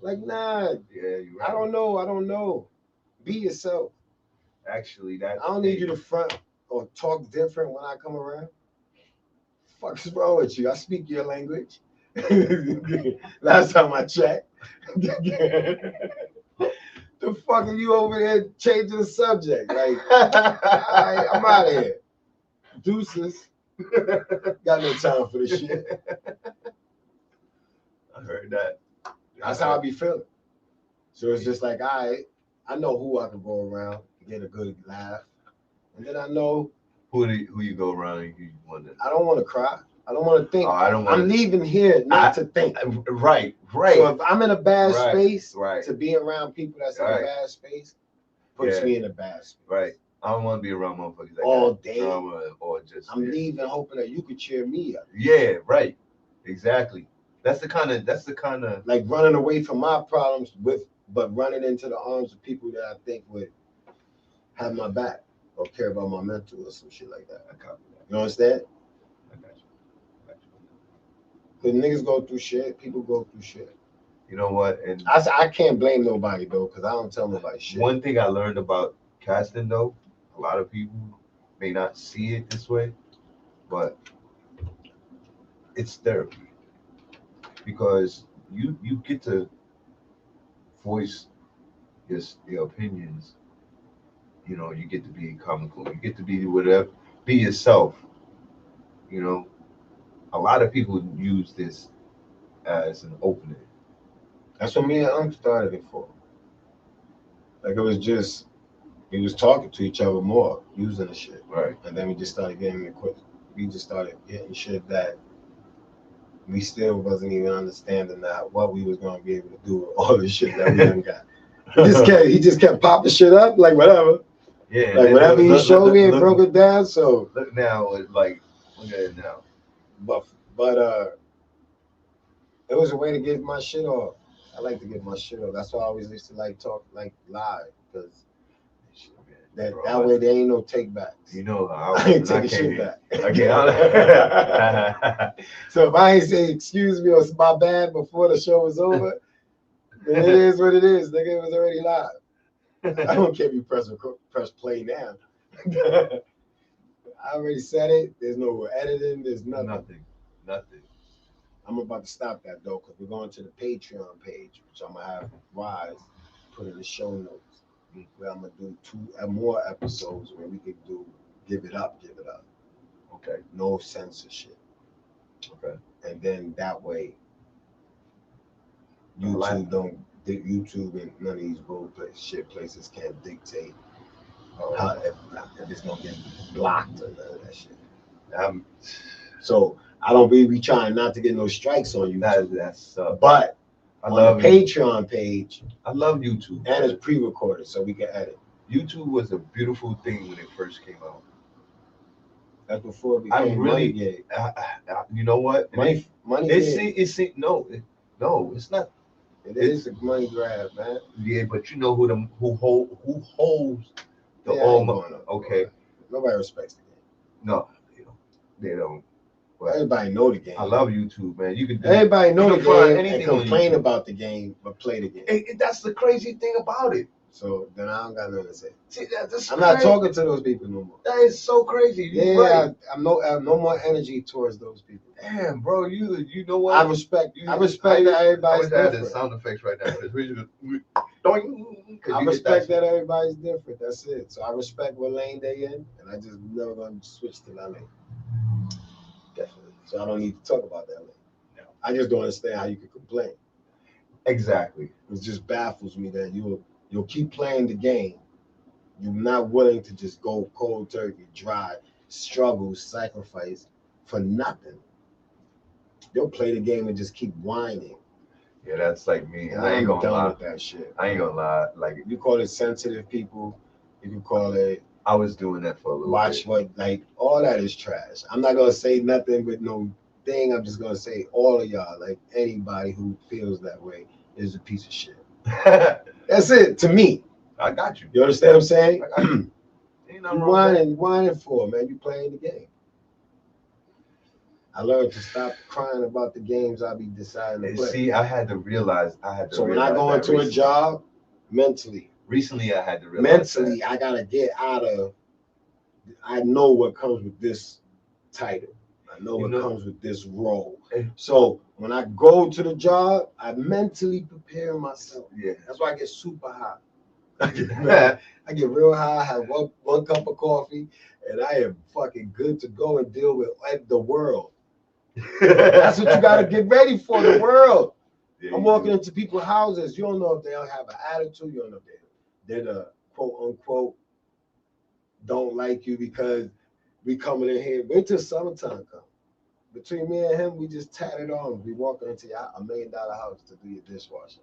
Like nah. Yeah, you're right. I don't know. Be yourself. Actually, that. I don't need you to front or talk different when I come around. Fuck's wrong with you? I speak your language. Last time I checked. The fuck are you over there changing the subject? Like, I'm out of here. Deuces. Got no time for this shit. I heard that. That's how I be feeling. So it's just like, all right, I know who I can go around, get a good laugh. And then I know who you go around and you want to. I don't want to cry. I don't want to think. Oh, I don't want I'm leaving here not to think. Right. So if I'm in a bad space, right. to be around people that's in a bad space puts me in a bad space. Right. I don't want to be around motherfuckers that all got day. drama or just. I'm leaving hoping that you could cheer me up. Yeah. Right. Exactly. That's the kind of like running away from my problems but running into the arms of people that I think would have my back or care about my mental or some shit like that. I copy that. You understand? I got you. Because niggas go through shit, people go through shit. You know what? And I can't blame nobody though, because I don't tell nobody shit. One thing I learned about casting though, a lot of people may not see it this way, but it's therapy. Because you get to voice your opinions. You know, you get to be comical. You get to be whatever, be yourself. You know, a lot of people use this as an opening. That's what me and started it for. Like it was just, we was talking to each other more, using the shit. Right. And then we just started getting we just started getting shit that we still wasn't even understanding that what we was gonna be able to do with all the shit that we done got. He just kept popping shit up, like whatever. Yeah. Like whatever he showed me and broke it down. So look now, look at it now. But it was a way to get my shit off. I like to get my shit off. That's why I always used to like talk like live, because that way there ain't no take backs. You know, I ain't taking shit back. Okay. So if I ain't say excuse me or it's my bad before the show was over, then it is what it is. Nigga, it was already live. I don't care if you press play now. I already said it. There's no editing. There's nothing. Nothing. I'm about to stop that though, because we're going to the Patreon page, which I'm gonna have Wise put in the show notes. Where I'm gonna do 2 more episodes where we could do give it up. Okay. No censorship. Okay. And then that way, YouTube and none of these places can't dictate how if it's gonna get blocked or none of that shit. So I don't be trying not to get no strikes on YouTube. That's but on the Patreon page, I love YouTube. And it's pre-recorded, so we can edit. YouTube was a beautiful thing when it first came out. That's before it became money gig. You know what? Money gig. No, it's not. It is a money grab, man. Yeah, but you know who holds the okay. Nobody respects the game. No, they don't. But everybody know the game. I love YouTube, man. You can everybody know the game and complain about the game, but play the game. That's the crazy thing about it. So then I don't got nothing to say. See, that's I'm not talking to those people no more. That is so crazy. I have no more energy towards those people. Damn, bro, you know what? I respect that everybody's different. I wish I had the sound effects right now. I respect that everybody's different. That's it. So I respect what lane they in, and I just never gonna switch to that lane. Definitely. So I don't need to talk about that lane. No. I just don't understand how you can complain. Exactly. It just baffles me that you're You'll keep playing the game. You're not willing to just go cold turkey, dry, struggle, sacrifice for nothing. You'll play the game and just keep whining. Yeah, that's like me. And I ain't I'm gonna done lie. with that shit. I ain't gonna lie. Like You call it sensitive people. You can call it I was doing that for a little watch bit. what, like, all that is trash. I'm not gonna say nothing with no thing. I'm just gonna say all of y'all, like anybody who feels that way, is a piece of shit. That's it to me. I got you. You understand what I'm saying? I got you. Ain't nothing You wrong with that. whining for, man. You playing the game. I learned to stop crying about the games I be deciding to And play. see, I had to realize. So when I go that into a recently. job, mentally, Recently, I had to realize I gotta get out of. I know what comes with this title. I know what comes with this role. So when I go to the job, I mentally prepare myself. Yeah. That's why I get super high. I get real high. I have one cup of coffee, and I am fucking good to go and deal with the world. That's what you gotta get ready for, the world. Yeah, I'm walking into people's houses. You don't know if they don't have an attitude. You don't know if they're the quote unquote don't like you because we coming in here. Wait till summertime come. Between me and him, we just tatted on. We walking into $1 million house to do your dishwasher.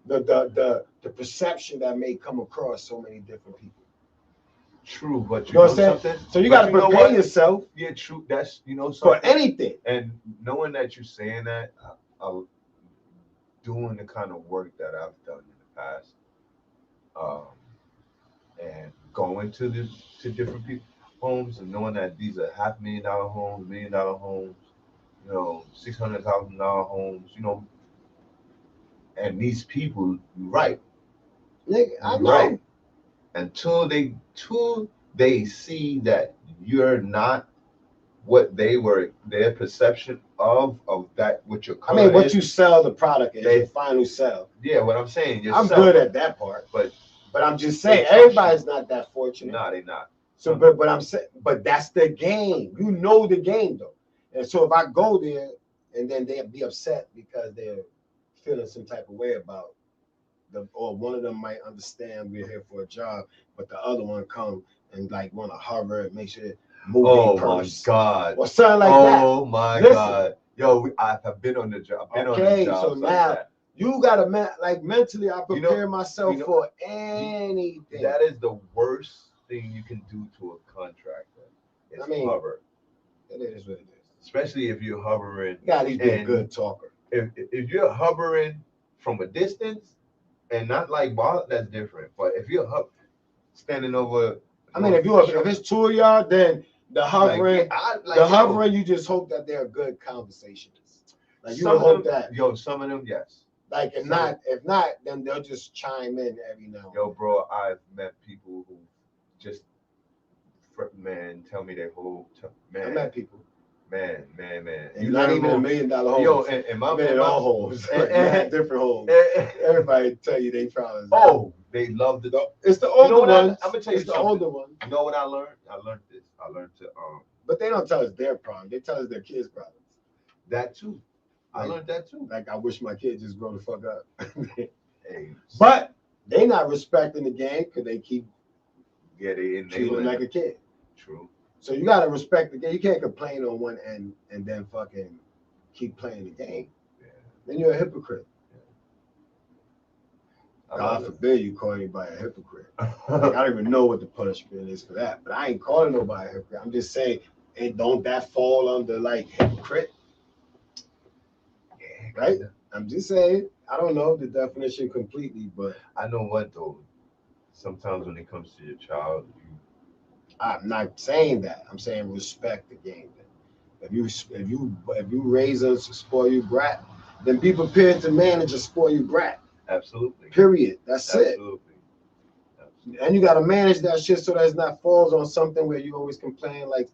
The perception that may come across so many different people. True, but you know what I'm saying? something. So you got to prepare yourself. Yeah, true. That's something. For anything. And knowing that you're saying that, doing the kind of work that I've done in the past, and going to different people homes and knowing that these are $500,000 homes, $1 million homes, $600,000 homes, and these people, you're right. Nigga, I know. Right. Until they see that you're not what they were, their perception of that, what your color what is. you sell, the product is your final sell. Yeah, what I'm saying. I'm good at that part, but I'm just saying everybody's not that fortunate. No, they not. So, but I'm saying, but that's the game. You know the game though, and so if I go there and then they'll be upset because they're feeling some type of way about or one of them might understand we're here for a job, but the other one come and like want to hover and make sure oh my god, or something like that. Oh my god, yo, I've been on the job. Okay, so now you gotta mentally, I prepare myself for anything. That is the worst thing you can do to a contractor. Is hover. It is what it is. Especially if you're hovering. You gotta be a good talker. If you're hovering from a distance and not like ball, that's different. But if you're standing over, if it's 2 of y'all, then the hovering, hovering, you just hope that they're good conversationists. Like you would hope that. Yo, some of them, yes. Like if not, then they'll just chime in every now and then. Yo, bro, I've met people who just, tell me their whole man. I met people. Man. And not even $1 million homes. Yo, and my all homes, different homes. Everybody tell you they probably. Oh, they love the. It's the older ones. I'm gonna tell you it's the older ones. You know what I learned? I learned this. I learned to But they don't tell us their problem. They tell us their kids' problems. That too. I learned that too. Like I wish my kid just grow the fuck up. Hey, but they not respecting the game because they keep treating like a kid. True. So you gotta respect the game. You can't complain on one end and then fucking keep playing the game. Yeah. Then you're a hypocrite. Yeah. God forbid you call anybody a hypocrite. I don't even know what the punishment is for that. But I ain't calling nobody a hypocrite. I'm just saying, and don't that fall under like hypocrite? Yeah, right? I'm just saying. I don't know the definition completely, but I know what though. Sometimes when it comes to your child, I'm not saying that. I'm saying respect the game. If you raise a spoiled brat, then be prepared to manage a spoiled brat. Absolutely. Period. That's it. Absolutely. And you got to manage that shit so that it's not falls on something where you always complain like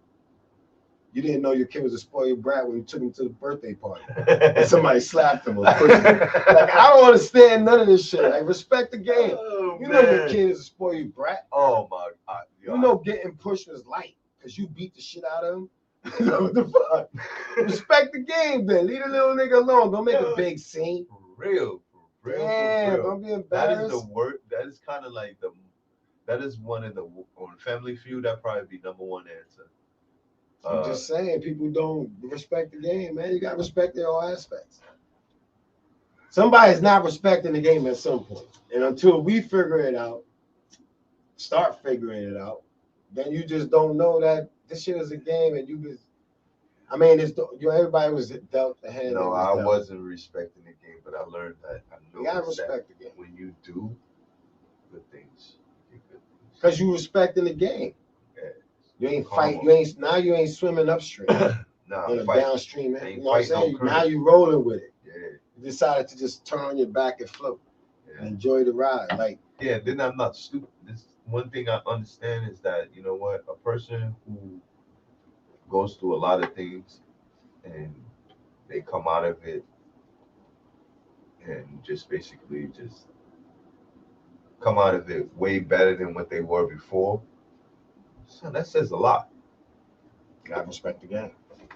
you didn't know your kid was a spoiled brat when you took him to the birthday party and somebody slapped him. Like I don't understand none of this shit. Like respect the game. Oh, you know your kid is a spoiled brat. Oh my god. You know getting pushed was light because you beat the shit out of him. What the fuck? Respect the game, then. Leave the little nigga alone. Don't make a big scene. For real. Damn, don't be embarrassed. That is the word. that is kind of like that is one of the on Family Feud. That probably be number one answer. I'm just saying, people don't respect the game, man. You got to respect it all aspects. Somebody's not respecting the game at some point. And until we figure it out, start figuring it out, then you just don't know that this shit is a game and you just, I mean, it's everybody was dealt the hand. No, was I dealt. wasn't respecting the game, but I learned that You gotta respect the game when you do good things, you get good things. because you respecting the game. Yeah. You ain't Karma. fight. You ain't now. You ain't swimming upstream Nah, in a fight. downstream. Ain't You know what I'm fight no saying? current. Now you rolling with it. Yeah. You decided to just turn on your back and float Yeah. and enjoy the ride. Like Yeah, then I'm not stupid. This one thing I understand is that you know what, a person who goes through a lot of things and they come out of it and just basically just come out of it way better than what they were before. So that says a lot. you gotta respect the game.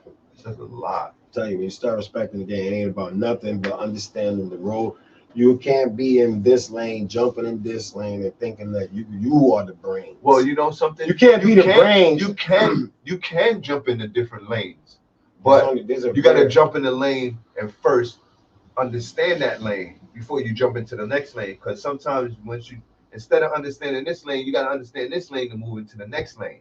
It says a lot. Tell you, when you start respecting the game, it ain't about nothing but understanding the role. You can't be in this lane, jumping in this lane, and thinking that you are the brains. Well, you know something. You can't be the brains. You can jump into different lanes, but you got to jump in the lane and first understand that lane before you jump into the next lane. Because sometimes once you instead of understanding this lane, you got to understand this lane to move into the next lane.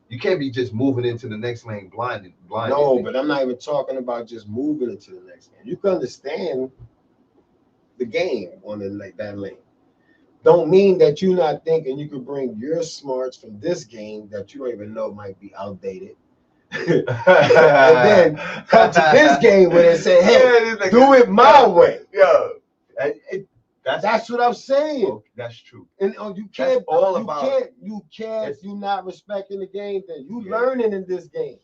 You can't be just moving into the next lane blind. No, but I'm not even talking about just moving into the next lane. You can understand the game on that lane. Don't mean that you're not thinking you could bring your smarts from this game that you don't even know might be outdated. And then come to this game where they say, hey, do it my way. Yeah. That's what I'm saying. Oh, that's true. And you can't, It's you're not respecting the game, then you Yeah. learning in this game.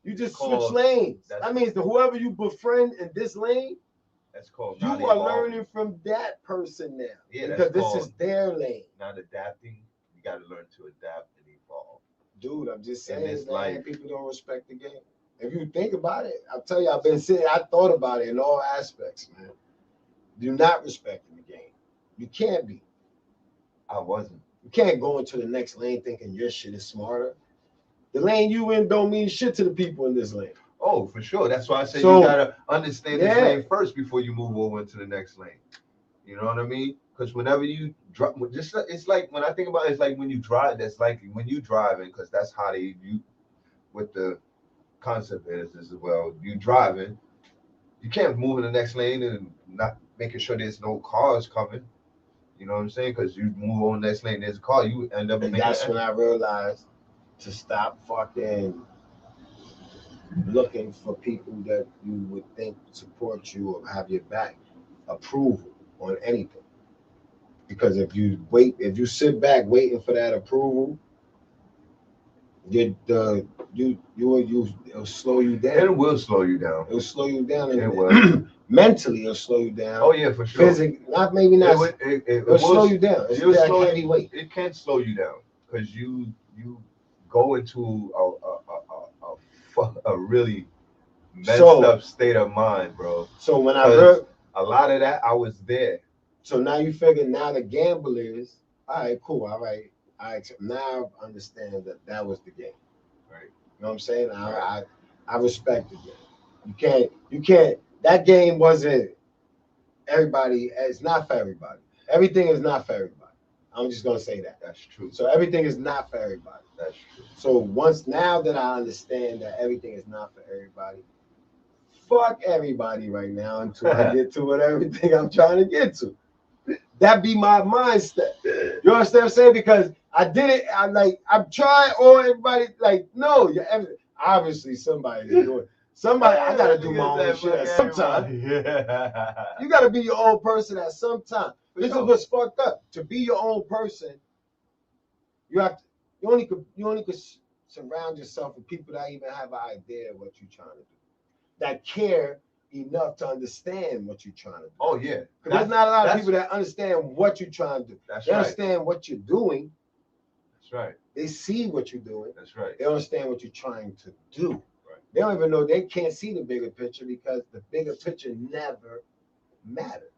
You just switch called- lanes. that's- That means that whoever you befriend in this lane, That's called you not are evolving. learning from that person now. Yeah, because that's this is their lane. Not adapting. You got to learn to adapt and evolve. Dude, I'm just In saying, this man, life. people don't respect the game. If you think about it, I'll tell you, I thought about it in all aspects, man. Do not respecting the game. You can't be. I wasn't. You can't go into the next lane thinking your shit is smarter. The lane you in don't mean shit to the people in this lane. Oh, for sure. That's why I said So, you gotta understand this yeah. lane first before you move over into the next lane. You know what I mean? Because whenever you drive, just it's like when I think about it, it's like when you drive. That's like when you driving, because that's how you what the concept is as well. You driving, you can't move in the next lane and not making sure there's no cars coming. You know what I'm saying? Because you move on the next lane, there's a car, you end up And making that's when I realized to stop fucking looking for people that you would think support you or have your back, approval on anything. Because if you sit back waiting for that approval, it'll slow you down. It will slow you down. It'll slow you down. It will. Mentally, it'll slow you down. Oh yeah, for sure. Physically, maybe not. It'll slow you down. It's that heavy weight. It can slow you down because you go into a really messed up state of mind, bro. So when I heard a lot of that, I was there. So now you figure now the gamble is all right, cool, all right. Now I understand that was the game. Right. You know what I'm saying? I respect the game. You can't. That game wasn't everybody. It's not for everybody. Everything is not for everybody. I'm just gonna say that. That's true. So everything is not for everybody. That's true. So now that I understand that everything is not for everybody, fuck everybody right now until I get to what everything I'm trying to get to. That be my mindset. You understand what I'm saying? Because I did it. I'm trying. Or everybody no. Obviously somebody is doing. Somebody. I gotta do my own shit at some time. Yeah. You gotta be your own person at some time. This is what's fucked up. To be your own person, you have to. You only could surround yourself with people that even have an idea of what you're trying to do, that care enough to understand what you're trying to do. Oh yeah. Because there's not a lot of people that understand what you're trying to do. That's they right. understand what you're doing. That's right. They see what you're doing. That's right. They understand what you're trying to do. Right. They don't even know, they can't see the bigger picture because the bigger picture never mattered.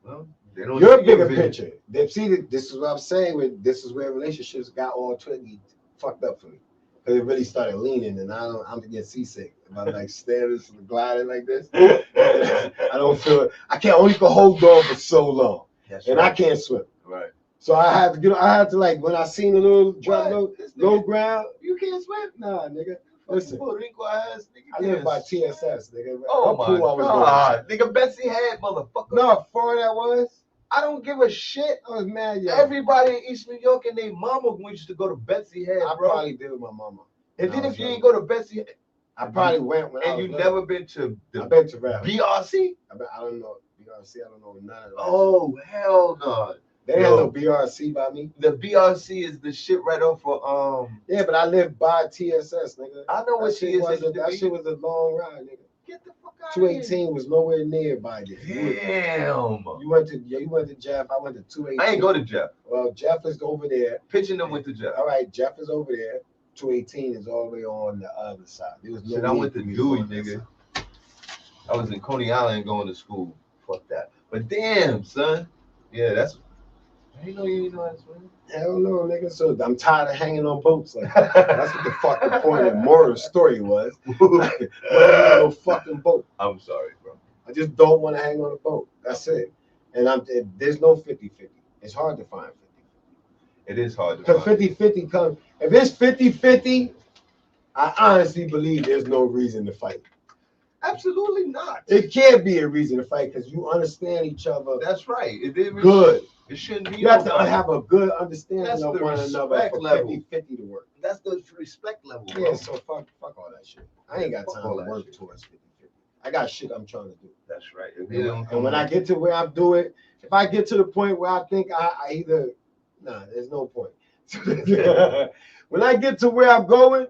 Well, They don't Your see your bigger vision. picture. This is what I'm saying. This is where relationships got all twiggy fucked up for me. Because it really started leaning, and I'm gonna get seasick. If I like standing gliding like this, I don't feel. I can't only can hold on for so long, That's and right. I can't swim. Right. So I had to get. I had to like when I seen the little drop What? low ground. You can't swim. Nah, nigga. Listen, Listen, Puerto Rico ass nigga. I live by can't TSS, nigga. Oh What my pool I was god, nigga, Betsy had motherfucker. going to. No, how far that was. I don't give a shit. I was mad, yo. Everybody in East New York and their mama used to go to Betsy Head, I bro. probably did with my mama. And when then I if was you young. ain't go to Betsy Head, I probably went when I and was you little. never been to I've the been to rap. BRC? I don't know. BRC, I don't know none of that. Oh hell no. They didn't have no BRC by me. The BRC is the shit right off of Yeah, but I live by TSS, nigga. I know what That shit TSS was that shit was a long ride, nigga. Get the fuck out of here. 218 was nowhere near by there. Damn. You went to Jeff. I went to 218. I ain't go to Jeff. Well, Jeff is over there. Pitching them went to Jeff. All right, Jeff is over there. 218 is all the way on the other side. There was no Shit, I went to need for me Dewey, go on that nigga. side. I was in Coney Island going to school. Fuck that. But damn, son. Yeah, that's. I didn't know you know how to swim. Hell no, nigga. So I'm tired of hanging on boats. Like that's what the fucking point and moral of the story was. Like, no fucking boat. I'm sorry, bro. I just don't want to hang on a boat. That's it. And there's no 50-50. It's hard to find 50-50. It is hard to Because find. 50-50 comes. If it's 50-50, I honestly believe there's no reason to fight. Absolutely not. It can't be a reason to fight because you understand each other. That's right. It didn't Good. It shouldn't be. You have to have a good understanding That's of the one another for respect 50-50 to work. That's the respect level. Bro. Yeah, so fuck all that shit. I ain't got Fuck time all to that work shit. towards 50-50. I got shit I'm trying to do. That's right. And when I get to where I'm doing, if I get to the point where I think I either, there's no point. When I get to where I'm going,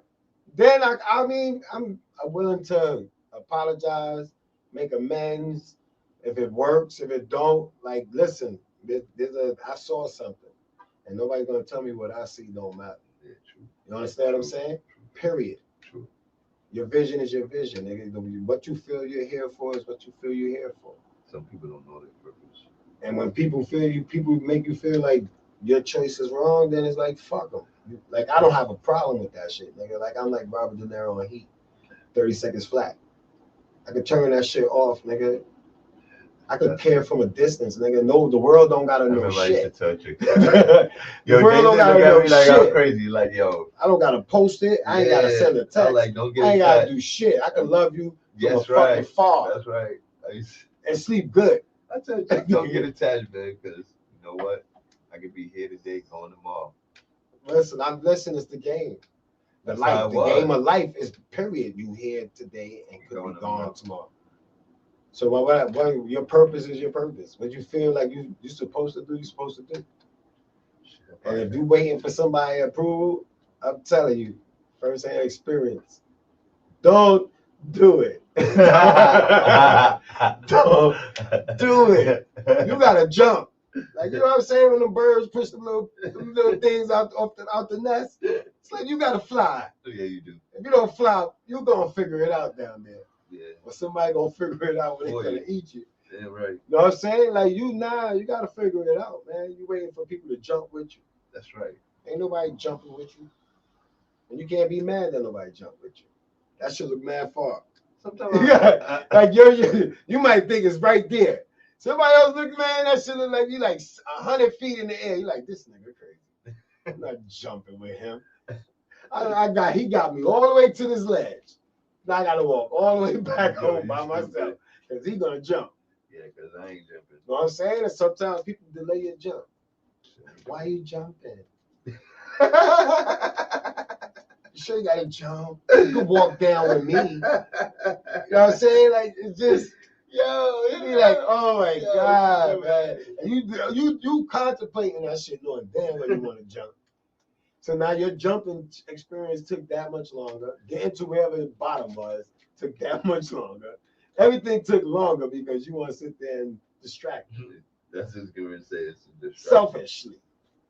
then I mean, I'm willing to apologize, make amends. If it works, if it don't, like, listen, I saw something, and nobody's gonna tell me what I see don't matter. Yeah, true. You understand what I'm saying? Period. True. Your vision is your vision, nigga. What you feel you're here for is what you feel you're here for. Some people don't know their purpose. And when people make you feel like your choice is wrong, then it's like, fuck them. Like, I don't have a problem with that shit, nigga. Like, I'm like Robert De Niro on Heat, 30 seconds flat. I could turn that shit off, nigga. I could care from a distance, nigga. No, the world don't gotta know shit. The world don't gotta know like, shit. I'm crazy, like, yo. I don't gotta post it. I ain't gotta send a text. Like, don't get I ain't gotta do shit. I can love you from a fucking far. That's right. And sleep good. I tell you, don't get attached, man, because you know what? I could be here today, gone tomorrow. Listen, it's the game. The game of life is period. You here today and could be gone tomorrow. So what your purpose is your purpose. What you feel like you're supposed to do, you're supposed to do. And if you're waiting for somebody approval, I'm telling you, first-hand experience, don't do it. Don't do it. You gotta jump. Like, you know what I'm saying? When the birds push them little things out the nest, it's like you gotta fly. Yeah, you do. If you don't fly, you're gonna figure it out down there. Yeah. Or somebody gonna figure it out when they're gonna eat you. Yeah, right. You know what I'm saying? Like, you gotta figure it out, man. You waiting for people to jump with you. That's right. Ain't nobody jumping with you. And you can't be mad that nobody jump with you. That should look mad far. Sometimes like you might think it's right there. Somebody else look, man, that shit look like you like 100 feet in the air. You like, this nigga crazy. I'm not jumping with him. He got me all the way to this ledge. Now I gotta walk all the way back home by myself because he's gonna jump. Yeah, because I ain't jumping. You know what I'm saying? And sometimes people delay your jump. Why you jumping? You sure you gotta jump? You can walk down with me. You know what I'm saying? Like, it's just, you be like, oh my God, man. And you contemplating that shit, knowing damn well you want to jump. So now your jumping experience took that much longer. Getting to wherever the bottom was took that much longer. Everything took longer because you want to sit there and distract you. That's just going to say it's a distraction.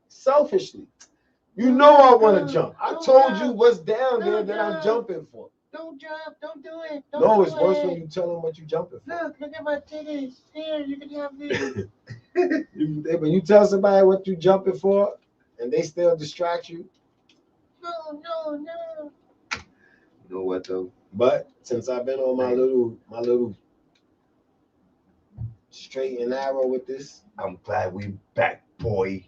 Selfishly. You know I want to jump. I told you what's down there that I'm jumping for. Don't jump. Don't do it. No, it's worse when you tell them what you're jumping for. Look at my titties. Here, you can have these. When you tell somebody what you jumping for, and they still distract you. No, no, no. You know what though? But since I've been on my little straight and narrow with this, I'm glad we back, boy.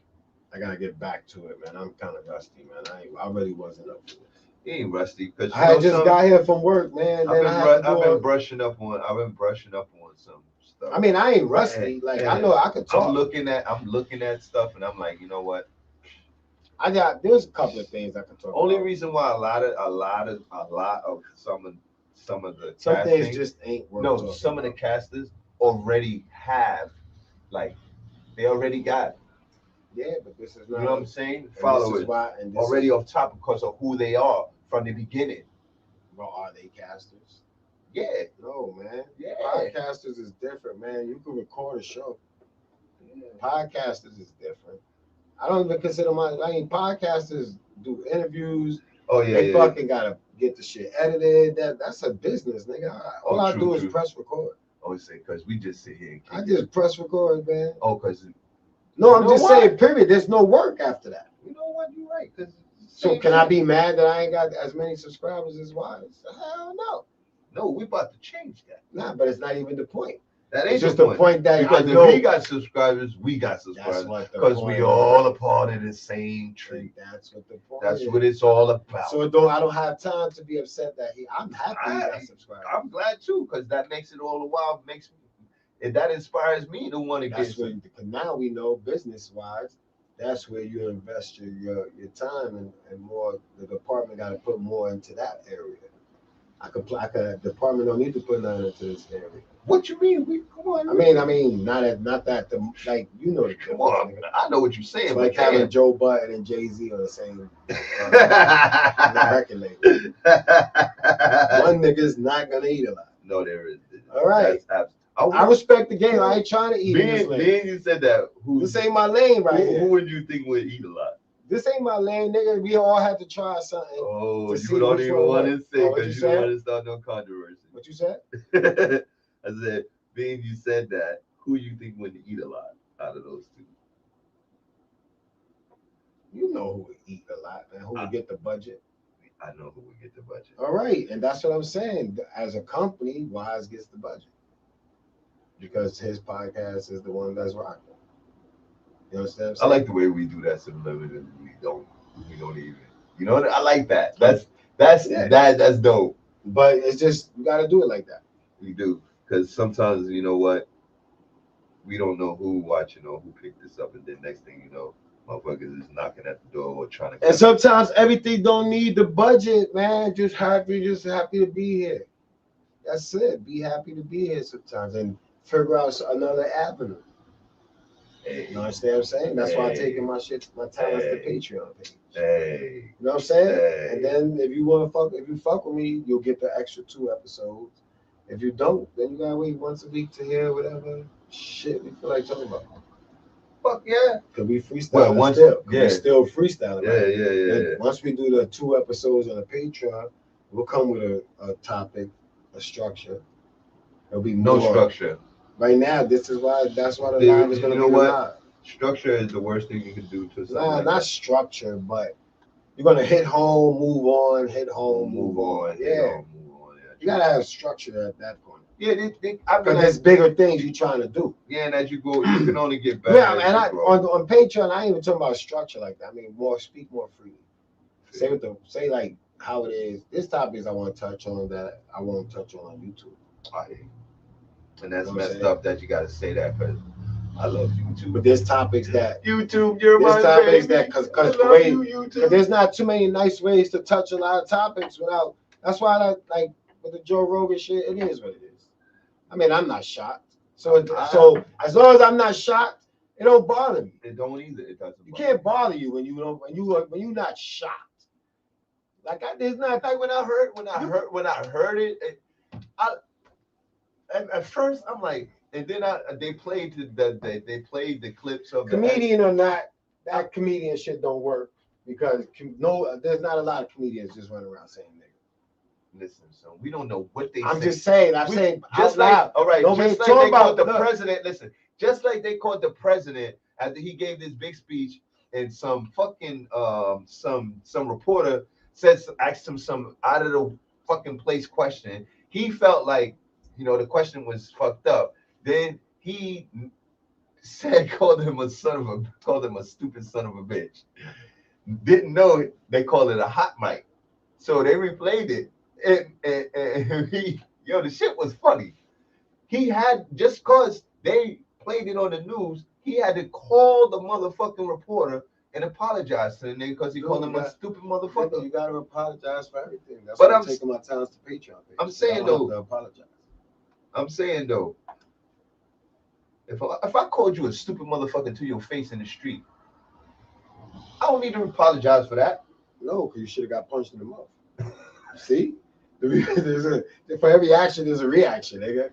I gotta get back to it, man. I'm kind of rusty, man. I really wasn't up to it. You ain't rusty because I had just got here from work, man. Then I've been brushing up on some stuff. I mean, I ain't rusty. Like I know I could talk. I'm looking at stuff, and I'm like, you know what? There's a couple of things I could talk. Only about. reason why a lot of some of the some casting, things just ain't worth no, some about. of the casters already have, like, they already got. Yeah, but this is not. You know what I'm saying? Followers already off top because of who they are from the beginning. Well, are they casters? Yeah. No, man. Yeah. Podcasters is different, man. You can record a show. Yeah. Podcasters is different. I don't even consider podcasters do interviews. Oh yeah. They fucking gotta get the shit edited. That's a business, nigga. All I do is press record. Oh, say because we just sit here. I just press record, man. Oh, because. No, I'm just saying, period. There's no work after that. You know what? You're right. So can I be mad that I ain't got as many subscribers as Wise? Hell no. No, we about to change that. Nah, but it's not even the point. That ain't just the point that because if he got subscribers, we got subscribers. Because we all a part of the same tree. That's what the point. That's what it's all about. So I don't have time to be upset that I'm happy he got subscribers. I'm glad too, because that makes it all the while that inspires me to want to get. Now we know business wise, that's where you invest your time and more. The department got to put more into that area. The department don't need to put nothing into this area. What you mean? Come on. I mean, not that like you know. Come on, I know what you're saying. It's like having Joe Budden and Jay-Z on the same record label. One nigga's not gonna eat a lot. No, there is. All right. I respect the game. I ain't trying to eat. Being you said that. This ain't my lane, right here. Who would you think would eat a lot? This ain't my lane, nigga. We all have to try something. Oh, you don't even want to say because you don't want to start no controversy. What you said? I said, being you said that, who you think would eat a lot out of those two? You know who would eat a lot, man. Who would get the budget? I know who would get the budget. All right, and that's what I'm saying. As a company, Wise gets the budget because his podcast is the one that's rocking. You understand? I like the way we do that subliminally. We don't even. You know, I like that. That's dope. But it's just you got to do it like that. We do, because sometimes you know what, we don't know who watching or who picked this up, and then next thing you know, motherfuckers is knocking at the door or trying to. And sometimes everything don't need the budget, man. Just happy to be here. That's it. Be happy to be here sometimes and figure out another avenue. Hey, you understand what I'm saying? That's why I'm taking my talents to Patreon page. Hey. You know what I'm saying? Hey. And then if you fuck with me, you'll get the extra 2 episodes. If you don't, then you gotta wait once a week to hear whatever shit we feel like talking about. Fuck yeah. Cause we freestyle we still freestyling. Yeah. Once we do the 2 episodes on the Patreon, we'll come with a topic, a structure. There'll be more. No structure. Right now, that's why the live is gonna be live. Structure is the worst thing you can do to something. Not structure, but you're gonna hit home, move on, hit home, move on. Yeah. You gotta have structure at that point. Yeah, because there's bigger things you're trying to do. Yeah, and as you go, you can only get better. Yeah, and on Patreon, I ain't even talking about structure like that. I mean, speak more freely. Say like how it is. This topics I want to touch on that I won't touch on YouTube. And that's messed up that you got to say that because I love YouTube. But there's topics that YouTube, you're my topics baby. Because there's not too many nice ways to touch a lot of topics without. That's why like with the Joe Rogan shit, it is what it is. I mean, I'm not shocked. So as long as I'm not shocked, it don't bother me. It don't either. It doesn't. You can't bother you when you're not shocked. Like there's not like when I heard it. At first I'm like, and then they played the clips of comedian or not. That comedian shit don't work because there's not a lot of comedians just running around saying nigga. Listen, so we don't know what they. I'm just saying. I'm saying just like loud. all right. Just like they called the president. Listen, Just like they called the president after he gave this big speech, and some fucking some reporter says asked him some out of the fucking place question. He felt like, the question was fucked up. Then he said called him a stupid son of a bitch. Didn't know they called it a hot mic. So they replayed it. And the shit was funny. He had, just cause they played it on the news, he had to call the motherfucking reporter and apologize to the nigga because he called him a stupid motherfucker. You gotta apologize for everything. That's But why I'm taking my talents to Patreon. I'm saying though, apologize. I'm saying though, if I called you a stupid motherfucker to your face in the street, I don't need to apologize for that. No, because you should have got punched in the mouth. See? For every action, there's a reaction, nigga.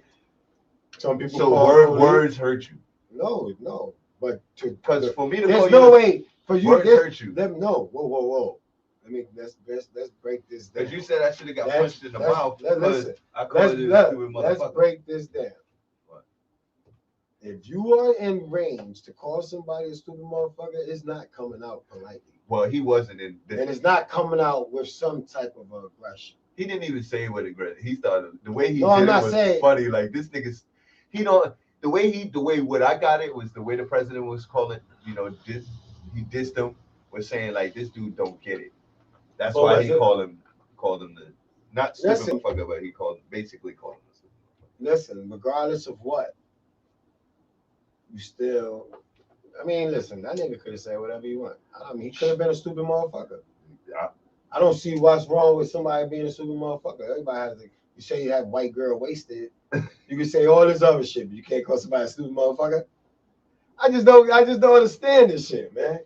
Some people words hurt you. No. But because for me to there's call no you, way for you words hurt you. No, whoa. Let's break this down. Because you said I should have got punched in the mouth. Listen, I called it a stupid motherfucker. let's break this down. What? If you are in range to call somebody a stupid motherfucker, it's not coming out politely. Well, he wasn't in. And it's not coming out with some type of aggression. He didn't even say it with aggression. He started the way he No, did it was funny. Like this nigga's, the way what I got it was the way the president was calling. He dissed him, was saying like this dude don't get it. That's why he called him the not stupid motherfucker, but he basically called him the stupid motherfucker. Listen, regardless of what, you still. I mean, listen, that nigga could have said whatever he want. I mean, he could have been a stupid motherfucker. I don't see what's wrong with somebody being a stupid motherfucker. Everybody has to. You say you have white girl wasted. You can say all this other shit, but you can't call somebody a stupid motherfucker. I just don't understand this shit, man.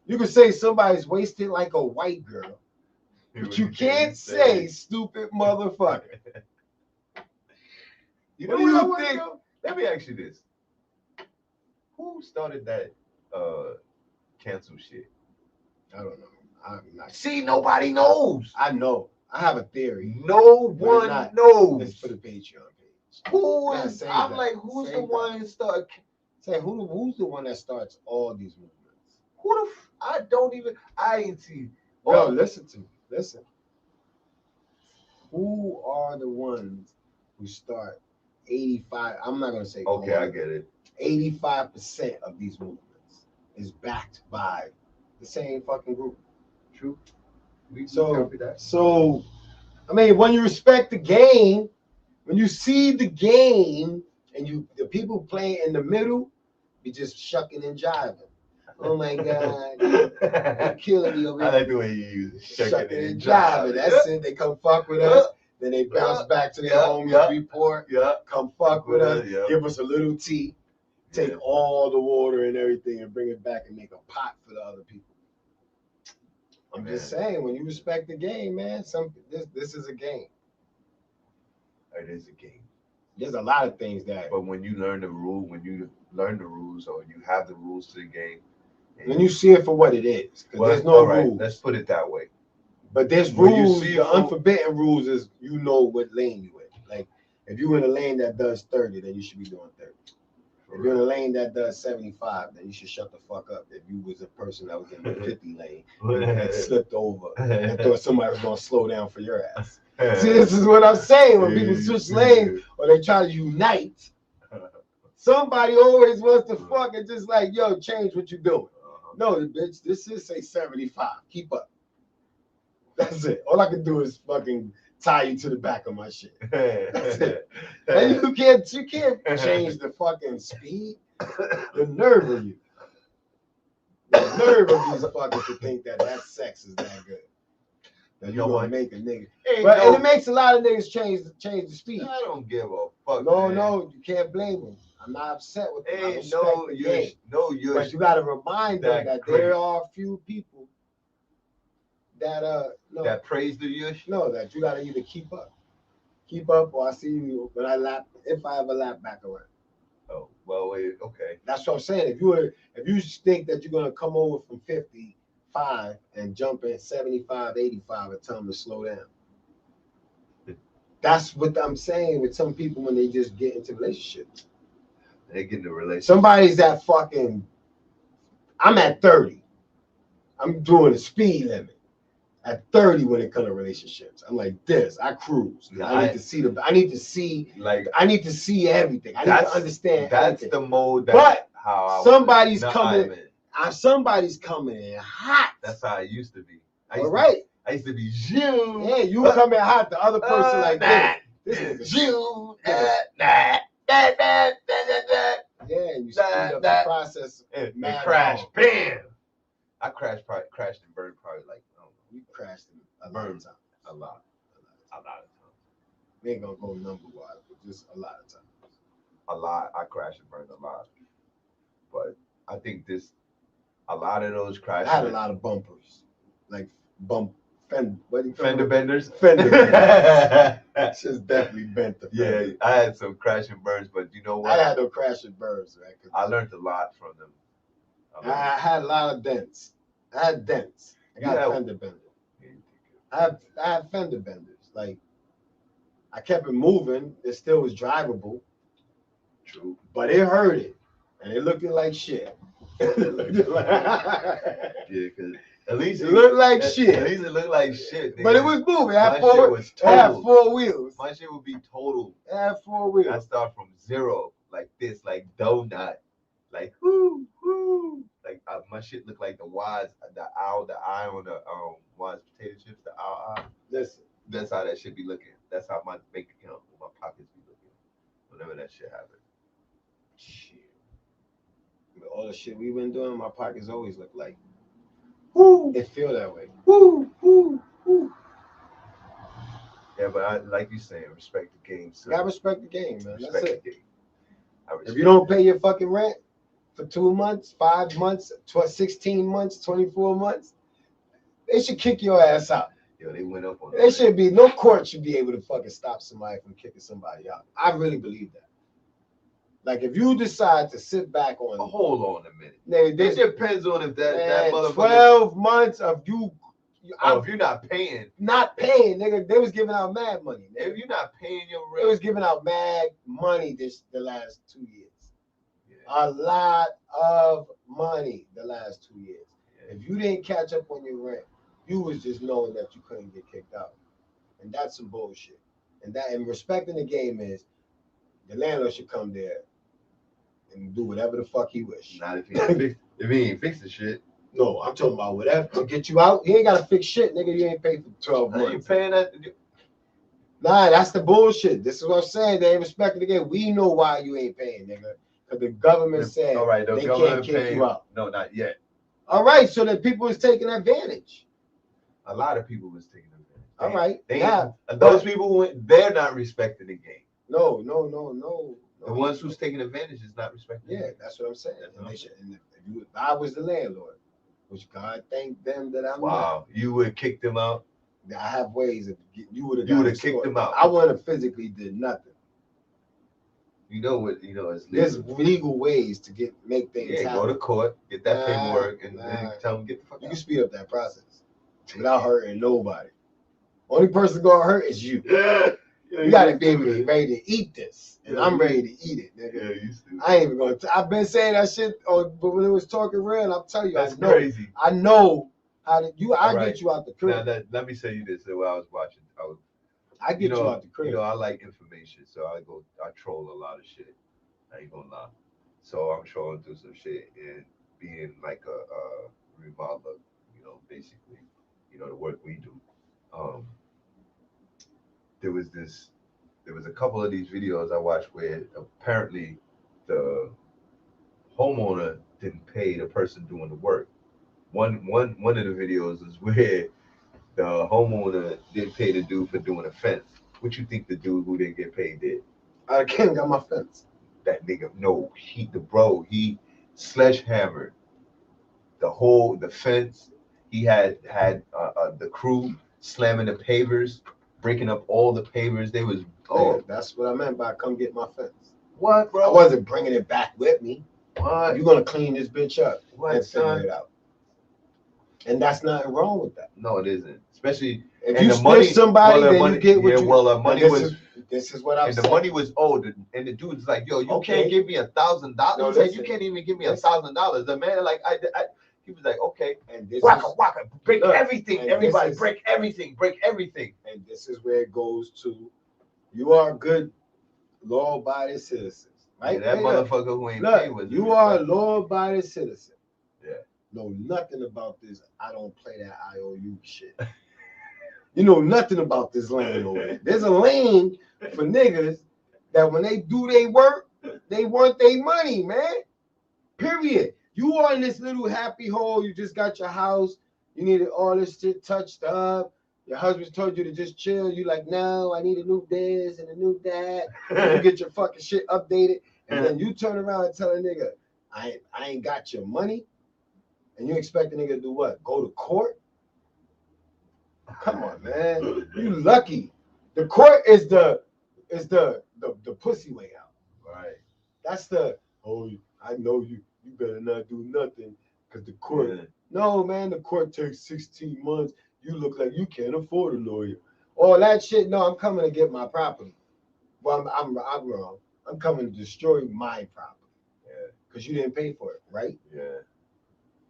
You can say somebody's wasted like a white girl, but you can't say stupid motherfucker. You know what you think? Let me ask you this. Who started that cancel shit? I don't know. I'm not. See, nobody knows. I know. I have a theory. No one knows. It's for the Patreon page. Who's the one who started? Say who's the one that starts all these movements? I ain't see. No, listen to me. Listen. Who are the ones who start 85? I'm not gonna say. Okay, I get it. 85% of these movements is backed by the same fucking group. True. So, I mean, when you respect the game, when you see the game, and the people playing in the middle, be just shucking and jiving. Oh my God, you're killing me over here. I like the way you use it. Shucking and jiving. That's it. They come fuck with us. Then they bounce back to their homies report. Come fuck with us. Give us a little tea. Take all the water and everything and bring it back and make a pot for the other people. I'm just saying, when you respect the game, man, this is a game. It is a game. There's a lot of things that. But when you learn the rules, or you have the rules to the game, when you see it for what it is, because there's no rules. Let's put it that way. But there's rules. The unforbidden rules is what lane you in. Like if you're in a lane that does 30, then you should be doing 30. If you're in a lane that does 75, then you should shut the fuck up. If you was a person that was in the 50 lane and slipped over and thought somebody was gonna slow down for your ass. See, this is what I'm saying. When people switch lanes or they try to unite, somebody always wants to fucking just like, yo, change what you doing. No, bitch, this is say 75. Keep up. That's it. All I can do is fucking tie you to the back of my shit. That's it. And you can't change the fucking speed. The nerve of you. The nerve of these fuckers to think that sex is that good. That you gonna make a nigga. And it makes a lot of niggas change the speed. I don't give a fuck. No, you can't blame them. I'm not upset with them. But you gotta remind them that there are a few people that that praise the Yush. No, that you gotta either keep up, or I see you when if I ever lap back around. Oh well, wait, okay. That's what I'm saying. If you think that you're gonna come over from 55 and jump at 75, 85 and tell them to slow down. That's what I'm saying with some people when they just get into relationships. They get in the relationship. Somebody's at fucking. I'm at 30. I'm doing the speed limit. At 30 when it comes to relationships. I'm like this. I cruise. Yeah, I need to see the I need to see like I need to see everything. I need to understand that's everything. the mode that But how somebody's I coming in. somebody's coming in hot. That's how I used to be. All right. I used to be June. Yeah, you come in hot, the other person like this nigga June. Yeah, and you speed up the process. And mad crash. long. Bam. I crashed and burned probably like I don't know. You crashed a lot of times. A lot of times. We ain't gonna go number wise, but just a lot of times. A lot. I crashed and burned a lot. But I think a lot of those crashes. I had a lot of bumpers, like fender benders. Fender benders. Just definitely bent the fender. Yeah, I had some crash and burns, but you know what? I had no crash and burns, right? I learned a lot from them. I had a lot of dents. I had dents. I got fender benders. I had fender benders. Like I kept it moving. It still was drivable. True. But it hurted. And it looked like shit. Yeah, because at least it looked like shit. At least it looked like shit. Nigga. But it was moving. It had shit had 4 wheels. My shit would be total. It had 4 wheels. I start from 0, like this, like donut, like whoo, whoo. Like my shit looked like the eye on the Wise potato chips, the owl eye. Listen, that's how that shit be looking. That's how my bank account, my pockets be looking. Whenever that shit happens. Shit. With all the shit we've been doing, my pockets always look like. Woo! It feel that way. Woo! Woo! Woo! Yeah, but I like you saying, respect the game. So gotta respect the game, man. Respect That's it. The game. If you don't pay your fucking rent for 2 months, 5 months, 16 months, 24 months, they should kick your ass out. Yo, they went up on There should be no court should be able to fucking stop somebody from kicking somebody out. I really believe that. Like if you decide to sit back on, hold on a minute. It depends on if that motherfucker. 12 months of you. If you're not paying, nigga, they was giving out mad money. Nigga. If you're not paying your rent, they was giving out mad money the last 2 years. Yeah. A lot of money the last 2 years. Yeah. If you didn't catch up on your rent, you was just knowing that you couldn't get kicked out, and that's some bullshit. And respecting the game is the landlord should come there and do whatever the fuck he wish. Not if he ain't fix the shit. No, I'm talking about whatever to get you out. He ain't gotta fix shit, nigga. You ain't paid for 12 months. I ain't paying that. Nah, that's the bullshit. This is what I'm saying. They ain't respecting the game. We know why you ain't paying, nigga. Because the government said all right, they can't kick you out. No, not yet. All right, so that people is taking advantage. A lot of people was taking advantage. All right. Those people, they're not respecting the game. No. The ones who's taking advantage is not respecting. Yeah, that's what I'm saying. If I was the landlord, which God thank them that I'm not. You would kick them out. I have ways of you would have kicked them out. I wouldn't have physically did nothing. You know what? You know it's legal. There's legal ways to make things happen. Go to court, get that paperwork, and then tell them get the fuck out. You can speed up that process without hurting nobody. Only person gonna hurt is you. You gotta be able to ready to eat this, and I'm ready to eat it, nigga. Yeah, you stupid. I ain't even gonna. I've been saying that shit, but when it was talking real, I'm telling you, that's crazy. I know how to. Get you out the crib. Now, let me say you this. While I was watching, I get you out the crib. You know, I like information, so I troll a lot of shit. I ain't gonna lie. So I'm trolling through some shit and being like a remodeler, basically, the work we do. There was a couple of these videos I watched where apparently the homeowner didn't pay the person doing the work. One of the videos is where the homeowner didn't pay the dude for doing a fence. What you think the dude who didn't get paid did? I can't got my fence. That nigga, no, he sledgehammered the fence. He had the crew slamming the pavers, breaking up all the pavers. They was that's what I meant by come get my fence. What, bro? I wasn't bringing it back with me. What? You're gonna clean this bitch up and figure it out. And that's nothing wrong with that. No, it isn't. Especially if you split somebody, then you get what you. Money was This is what I'm And the saying. money was owed, and the dude's like, "Yo, you Okay. can't give me $1,000." No, He's like, "You listen. can't even give me Listen. $1,000." The man, like, he was like, "Okay, And this waka is waka, break look, everything, and everybody, this is- break everything, break everything." and this is where it goes to you are good law-abiding citizens, right? Yeah, that Hey, look, motherfucker who ain't look, paid was you are a respectful. law-abiding citizen. Yeah. Know nothing about this. I don't play that IOU shit. You know nothing about this lane over there. There's a lane for niggas that when they do their work, they want their money, man. Period. You are in this little happy hole. You just got your house. You needed all this shit touched up. Your husband told you to just chill. You like, no, I need a new this and a new that. You get your fucking shit updated, and then you turn around and tell a nigga, I ain't got your money, and you expect a nigga to do what? Go to court? Come on, man. You lucky. The court is the pussy way out. Right. That's the I know you better not do nothing because the court. Yeah. No, man, the court takes 16 months. You look like you can't afford a lawyer. All that shit. No, I'm coming to get my property. Well, I'm wrong. I'm coming to destroy my property. Yeah. Because you didn't pay for it, right? Yeah.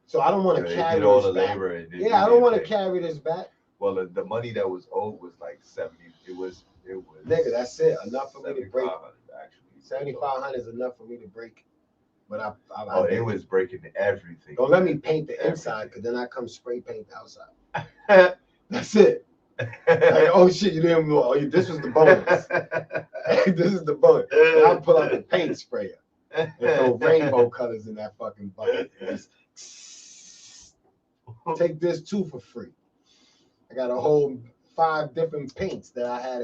So I don't want to They carry did all this the back. labor. And Yeah, I don't want to carry this back. Well, the money that was owed was like 70. It was. Nigga, that's it. Enough for me to break. 7,500 actually. 7,500 is enough for me to break. But it was breaking everything. Don't let me paint the inside, because then I come spray paint the outside. That's it. Like, oh shit, you didn't know. Oh, this was the bonus. This is the bonus. And I'll pull out the paint sprayer and throw rainbow colors in that fucking bucket. Just take this too for free. I got a whole 5 different paints that I had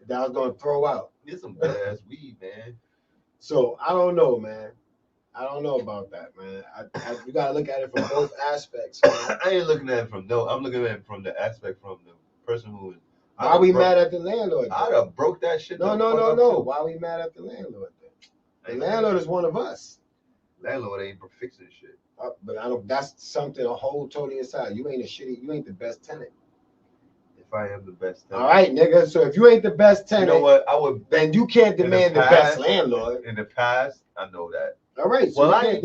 that I was gonna throw out. It's some good ass weed, man. So I don't know, man. I don't know about that, man. You gotta look at it from both aspects, man. I ain't looking at it from I'm looking at it from the aspect from the person who is. Why we mad at the landlord? I'd have broke that shit. No. Why we mad at the landlord then? The landlord is one of us. Landlord ain't fixing shit. But I don't. That's something a whole totally aside. You ain't the best tenant. If I am the best tenant. All right, nigga. So if you ain't the best tenant, you know what? I would. Then you can't demand the best landlord. In the past, I know that. All right. So I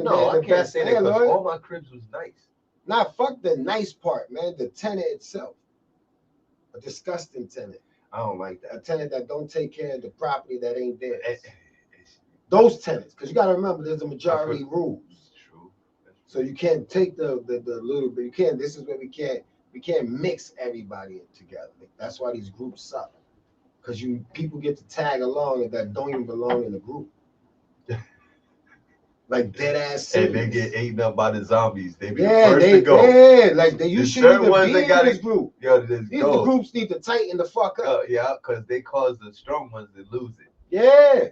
can't say that because all my cribs was nice. Nah, fuck the nice part, man. The tenant itself. A disgusting tenant. I don't like that. A tenant that don't take care of the property that ain't theirs. Those tenants, because you got to remember, there's a majority rules. True. So you can't take the little bit. You can't. This is where we can't mix everybody together. That's why these groups suck. Because people get to tag along that don't even belong in the group. Like dead ass. And they get eaten up by the zombies. They be the Yeah, first to go. Yeah, like you shouldn't even be in this group. Yo, These groups need to tighten the fuck up. Yeah, because they cause the strong ones to lose it. Yeah.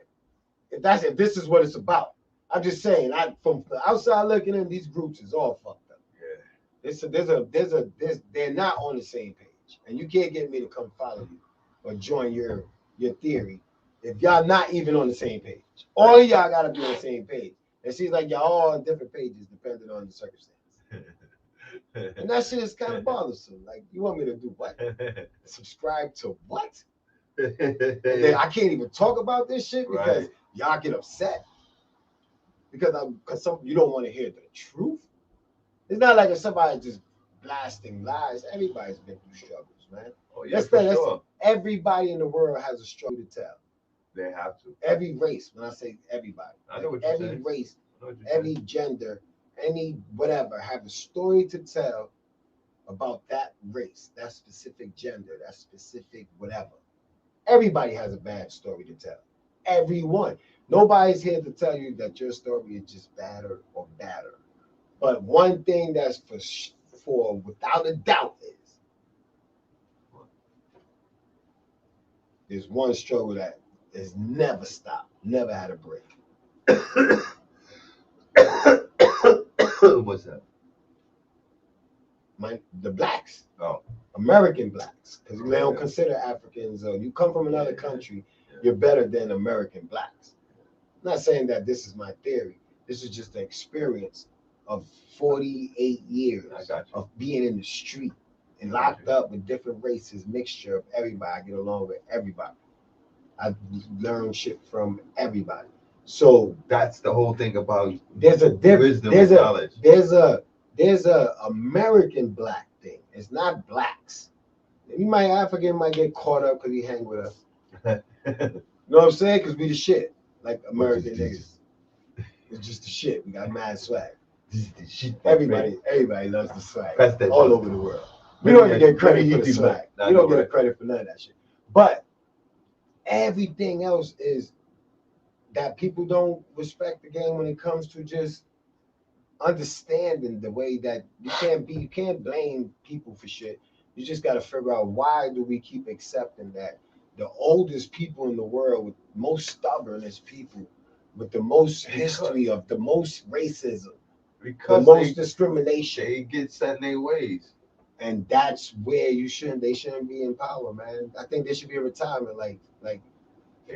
If this is what it's about. I'm just saying, from the outside looking in, these groups is all fucked up. Yeah. They're not on the same page. And you can't get me to come follow you or join your theory if y'all not even on the same page. All of y'all gotta be on the same page. It seems like y'all all on different pages depending on the circumstance. And that shit is kind of bothersome. Like, you want me to do what? Subscribe to what? I can't even talk about this shit because y'all get upset. Because you don't want to hear the truth. It's not like if somebody just blasting lies. Everybody's been through struggles, man. Oh, yeah, for sure. Everybody in the world has a struggle to tell. They have to. Every race, when I say everybody, I know what you're every saying. race, every gender, any whatever, have a story to tell about that race, that specific gender, that specific whatever. Everybody has a bad story to tell. Everyone. Nobody's here to tell you that your story is just badder or badder. But one thing that's for without a doubt is there's one struggle that has never stopped, never had a break. What's that? The blacks. Oh. American blacks. Because they don't consider Africans. You come from another country, you're better than American blacks. I'm not saying that this is my theory. This is just the experience of 48 years of being in the street and locked up with different races, mixture of everybody. I get along with everybody. I learned shit from everybody. So That's the whole thing about there's a wisdom and knowledge. there's a American black thing. It's not blacks. You might African might get caught up because he hang with us. You know what I'm saying? Because we the shit, like American niggas. It's just the shit. We got mad swag. This is the shit. Everybody loves the swag Press that all button. over the world. We don't even get credit for the swag. Nah, We don't no, get right. credit for none of that shit. But everything else is that people don't respect the game when it comes to just understanding the way that you can't blame people for shit. You just got to figure out why do we keep accepting that the oldest people in the world with most stubbornest people with the most history of the most racism, the Because most discrimination, they get set in their ways. and that's where they shouldn't be in power, man. I think there should be a retirement They like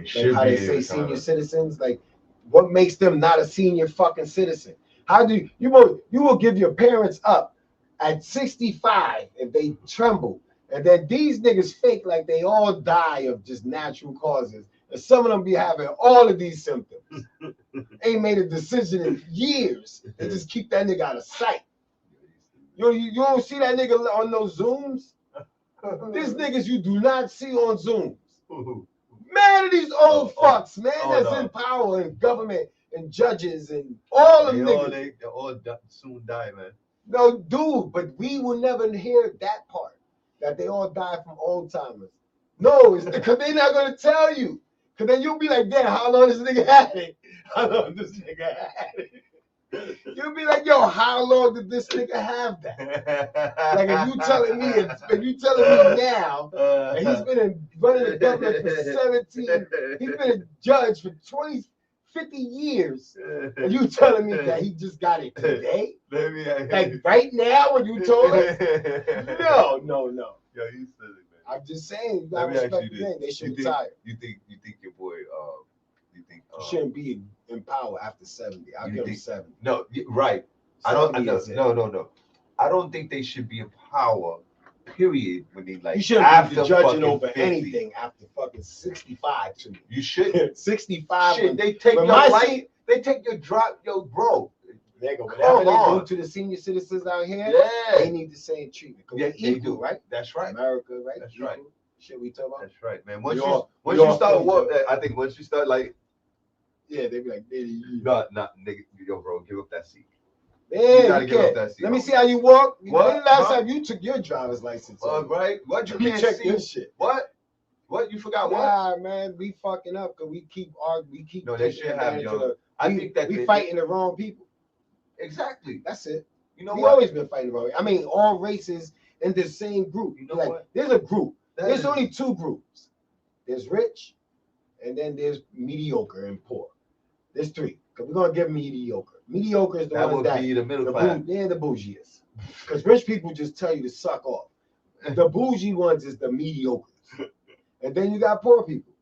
should how be they in say senior retirement. citizens. Like, what makes them not a senior fucking citizen? How do you will give your parents up at 65 if they tremble, and then these niggas fake like they all die of just natural causes, and some of them be having all of these symptoms. Ain't made a decision in years. They just keep that nigga out of sight. You don't see that nigga on those Zooms. These niggas you do not see on Zooms. Man, of these old fucks, man, that's in power and government and judges and all them niggas. They all soon die, man. No, dude, but we will never hear that part that they all die from old timers. No, it's because they're not gonna tell you. Cause then you'll be like, damn, how long this nigga had it? How long this nigga had it? You'll be like, yo, how long did this nigga have that? Like, if you telling me now, and he's been running the government for 17, he's been a judge for 20, 50 years, and you telling me that he just got it today? Like right now when you told us? No. Yo, you silly, man. I'm just saying, you gotta Let me ask respect you the this. game. They should You retire. think your boy you think You shouldn't be in power after 70. I'll give him 70. no, right. I 70 know, is it. no. I don't think they should be in power, period, when they like You shouldn't after be judging fucking over 50. anything after fucking 65 to me. You should 65. shit, they take your when my life, they take your drop, yo, bro. Nigga, whatever they on. do to the senior citizens out here, Yeah. they need the same treatment. Yeah, We're they equal, do. right? That's right. America, right? That's Equal. right. Shit we talk about. That's right, man. We Once all you start fully work, I think once you start like, Yeah, they be like, not nigga, yo, bro, give up that seat. yeah, gotta you give up can't. that seat. Let me see how you walk. What? When the last Huh? time you took your driver's license? Right? What you Let me can't check see? your shit. What? What you forgot? What? Nah, man, we fucking up because we keep No, they taking should have advantage young. of I think that we fighting the wrong people. exactly. That's it. You know We what? always been fighting the wrong. I mean, all races in the same group. You know like, what? There's a group. There's Is- only two groups. There's rich, and then there's mediocre and poor. There's three. Cause we're gonna give mediocre. Mediocre is the that ones would that be the middle class. they're the bougiest. Because rich people just tell you to suck off. The bougie ones is the mediocres. And then you got poor people.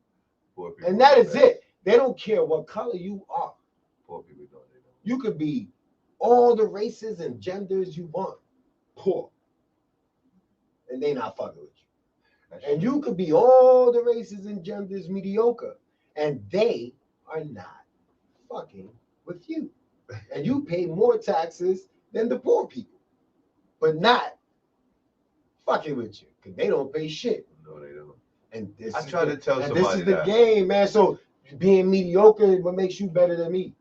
Poor people And that don't is know it. They don't care what color you are. Poor people don't. They don't. You could be all the races and genders you want, poor. And they not fucking with you. That's And true. you could be all the races and genders mediocre. And they are not fucking with you. And you pay more taxes than the poor people. But not fucking with you. Because they don't pay shit. No, they don't. And this I is try to tell and somebody this is the that. game, man. So being mediocre is what makes you better than me.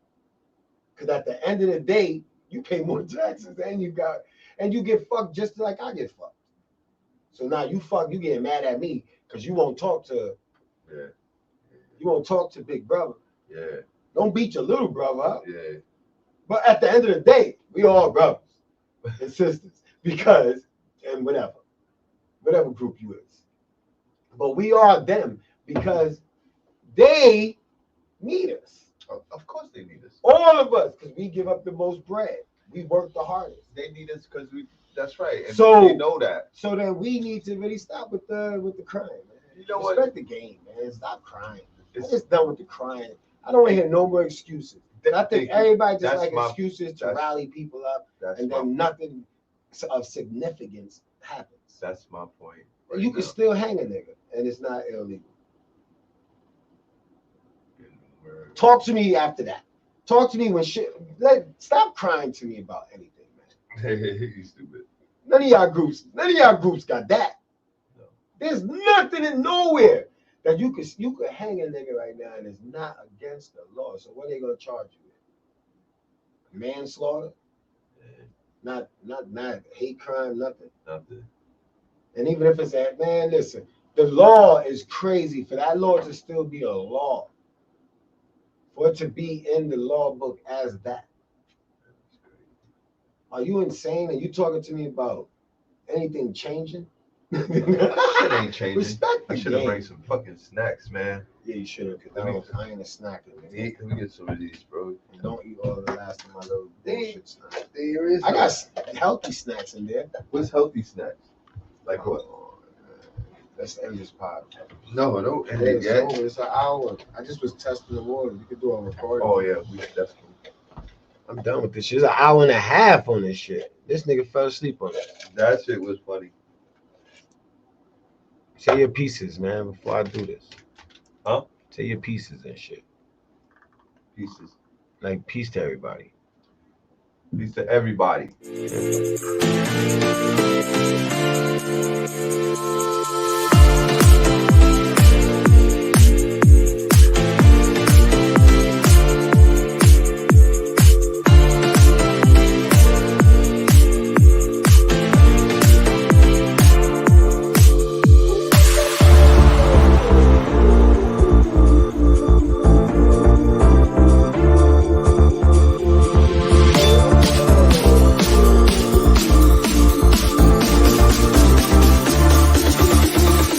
Because at the end of the day, you pay more taxes and you get fucked just like I get fucked. So now you getting mad at me because you won't talk to Big Brother. Yeah. Don't beat your little brother up. Yeah. But at the end of the day, we all brothers and sisters because and whatever group you is. But we are them because they need us. Of course they need us. All of us, because we give up the most bread. We work the hardest. They need us because we. That's right. And So- they know that. So then we need to really stop with the crying, man. You know Respect what? the game, man. Stop crying. I'm It's- just done with the crying. I don't want to hear no more excuses. I think everybody just That's like my- excuses to that's- rally people up, That's and my. then nothing of significance happens. That's my point. Right You can now. still hang a nigga, and it's not illegal. Talk to me after that. Talk to me when shit. Stop crying to me about anything, man. You stupid. None of y'all groups got that. No. There's nothing in nowhere that you could hang a nigga right now and it's not against the law. So what are they gonna charge you with? Manslaughter? Not hate crime, nothing. Nothing. And even if it's that, man, listen, the law is crazy. For that law to still be a law, for it to be in the law book as that. Are you insane? Are you talking to me about anything changing? Shit ain't changing. Respect the I should have game. bring some fucking snacks, man. Yeah, you should have, because I ain't a snacker. Let me get some of these, bro. And don't eat all the last of my little bullshit snacks. There is I got healthy snacks in there. What's healthy snacks? Like what? Let's end this pod. No, don't end Yeah, it it's yet. over. It's an hour. I just was testing the water. We could do a recording. Oh yeah, that's cool. I'm done with this shit. It's an hour and a half on this shit. This nigga fell asleep on it. That shit was funny. Say your pieces, man, before I do this. Huh? Say your pieces and shit. Pieces. Like, peace to everybody. Peace to everybody.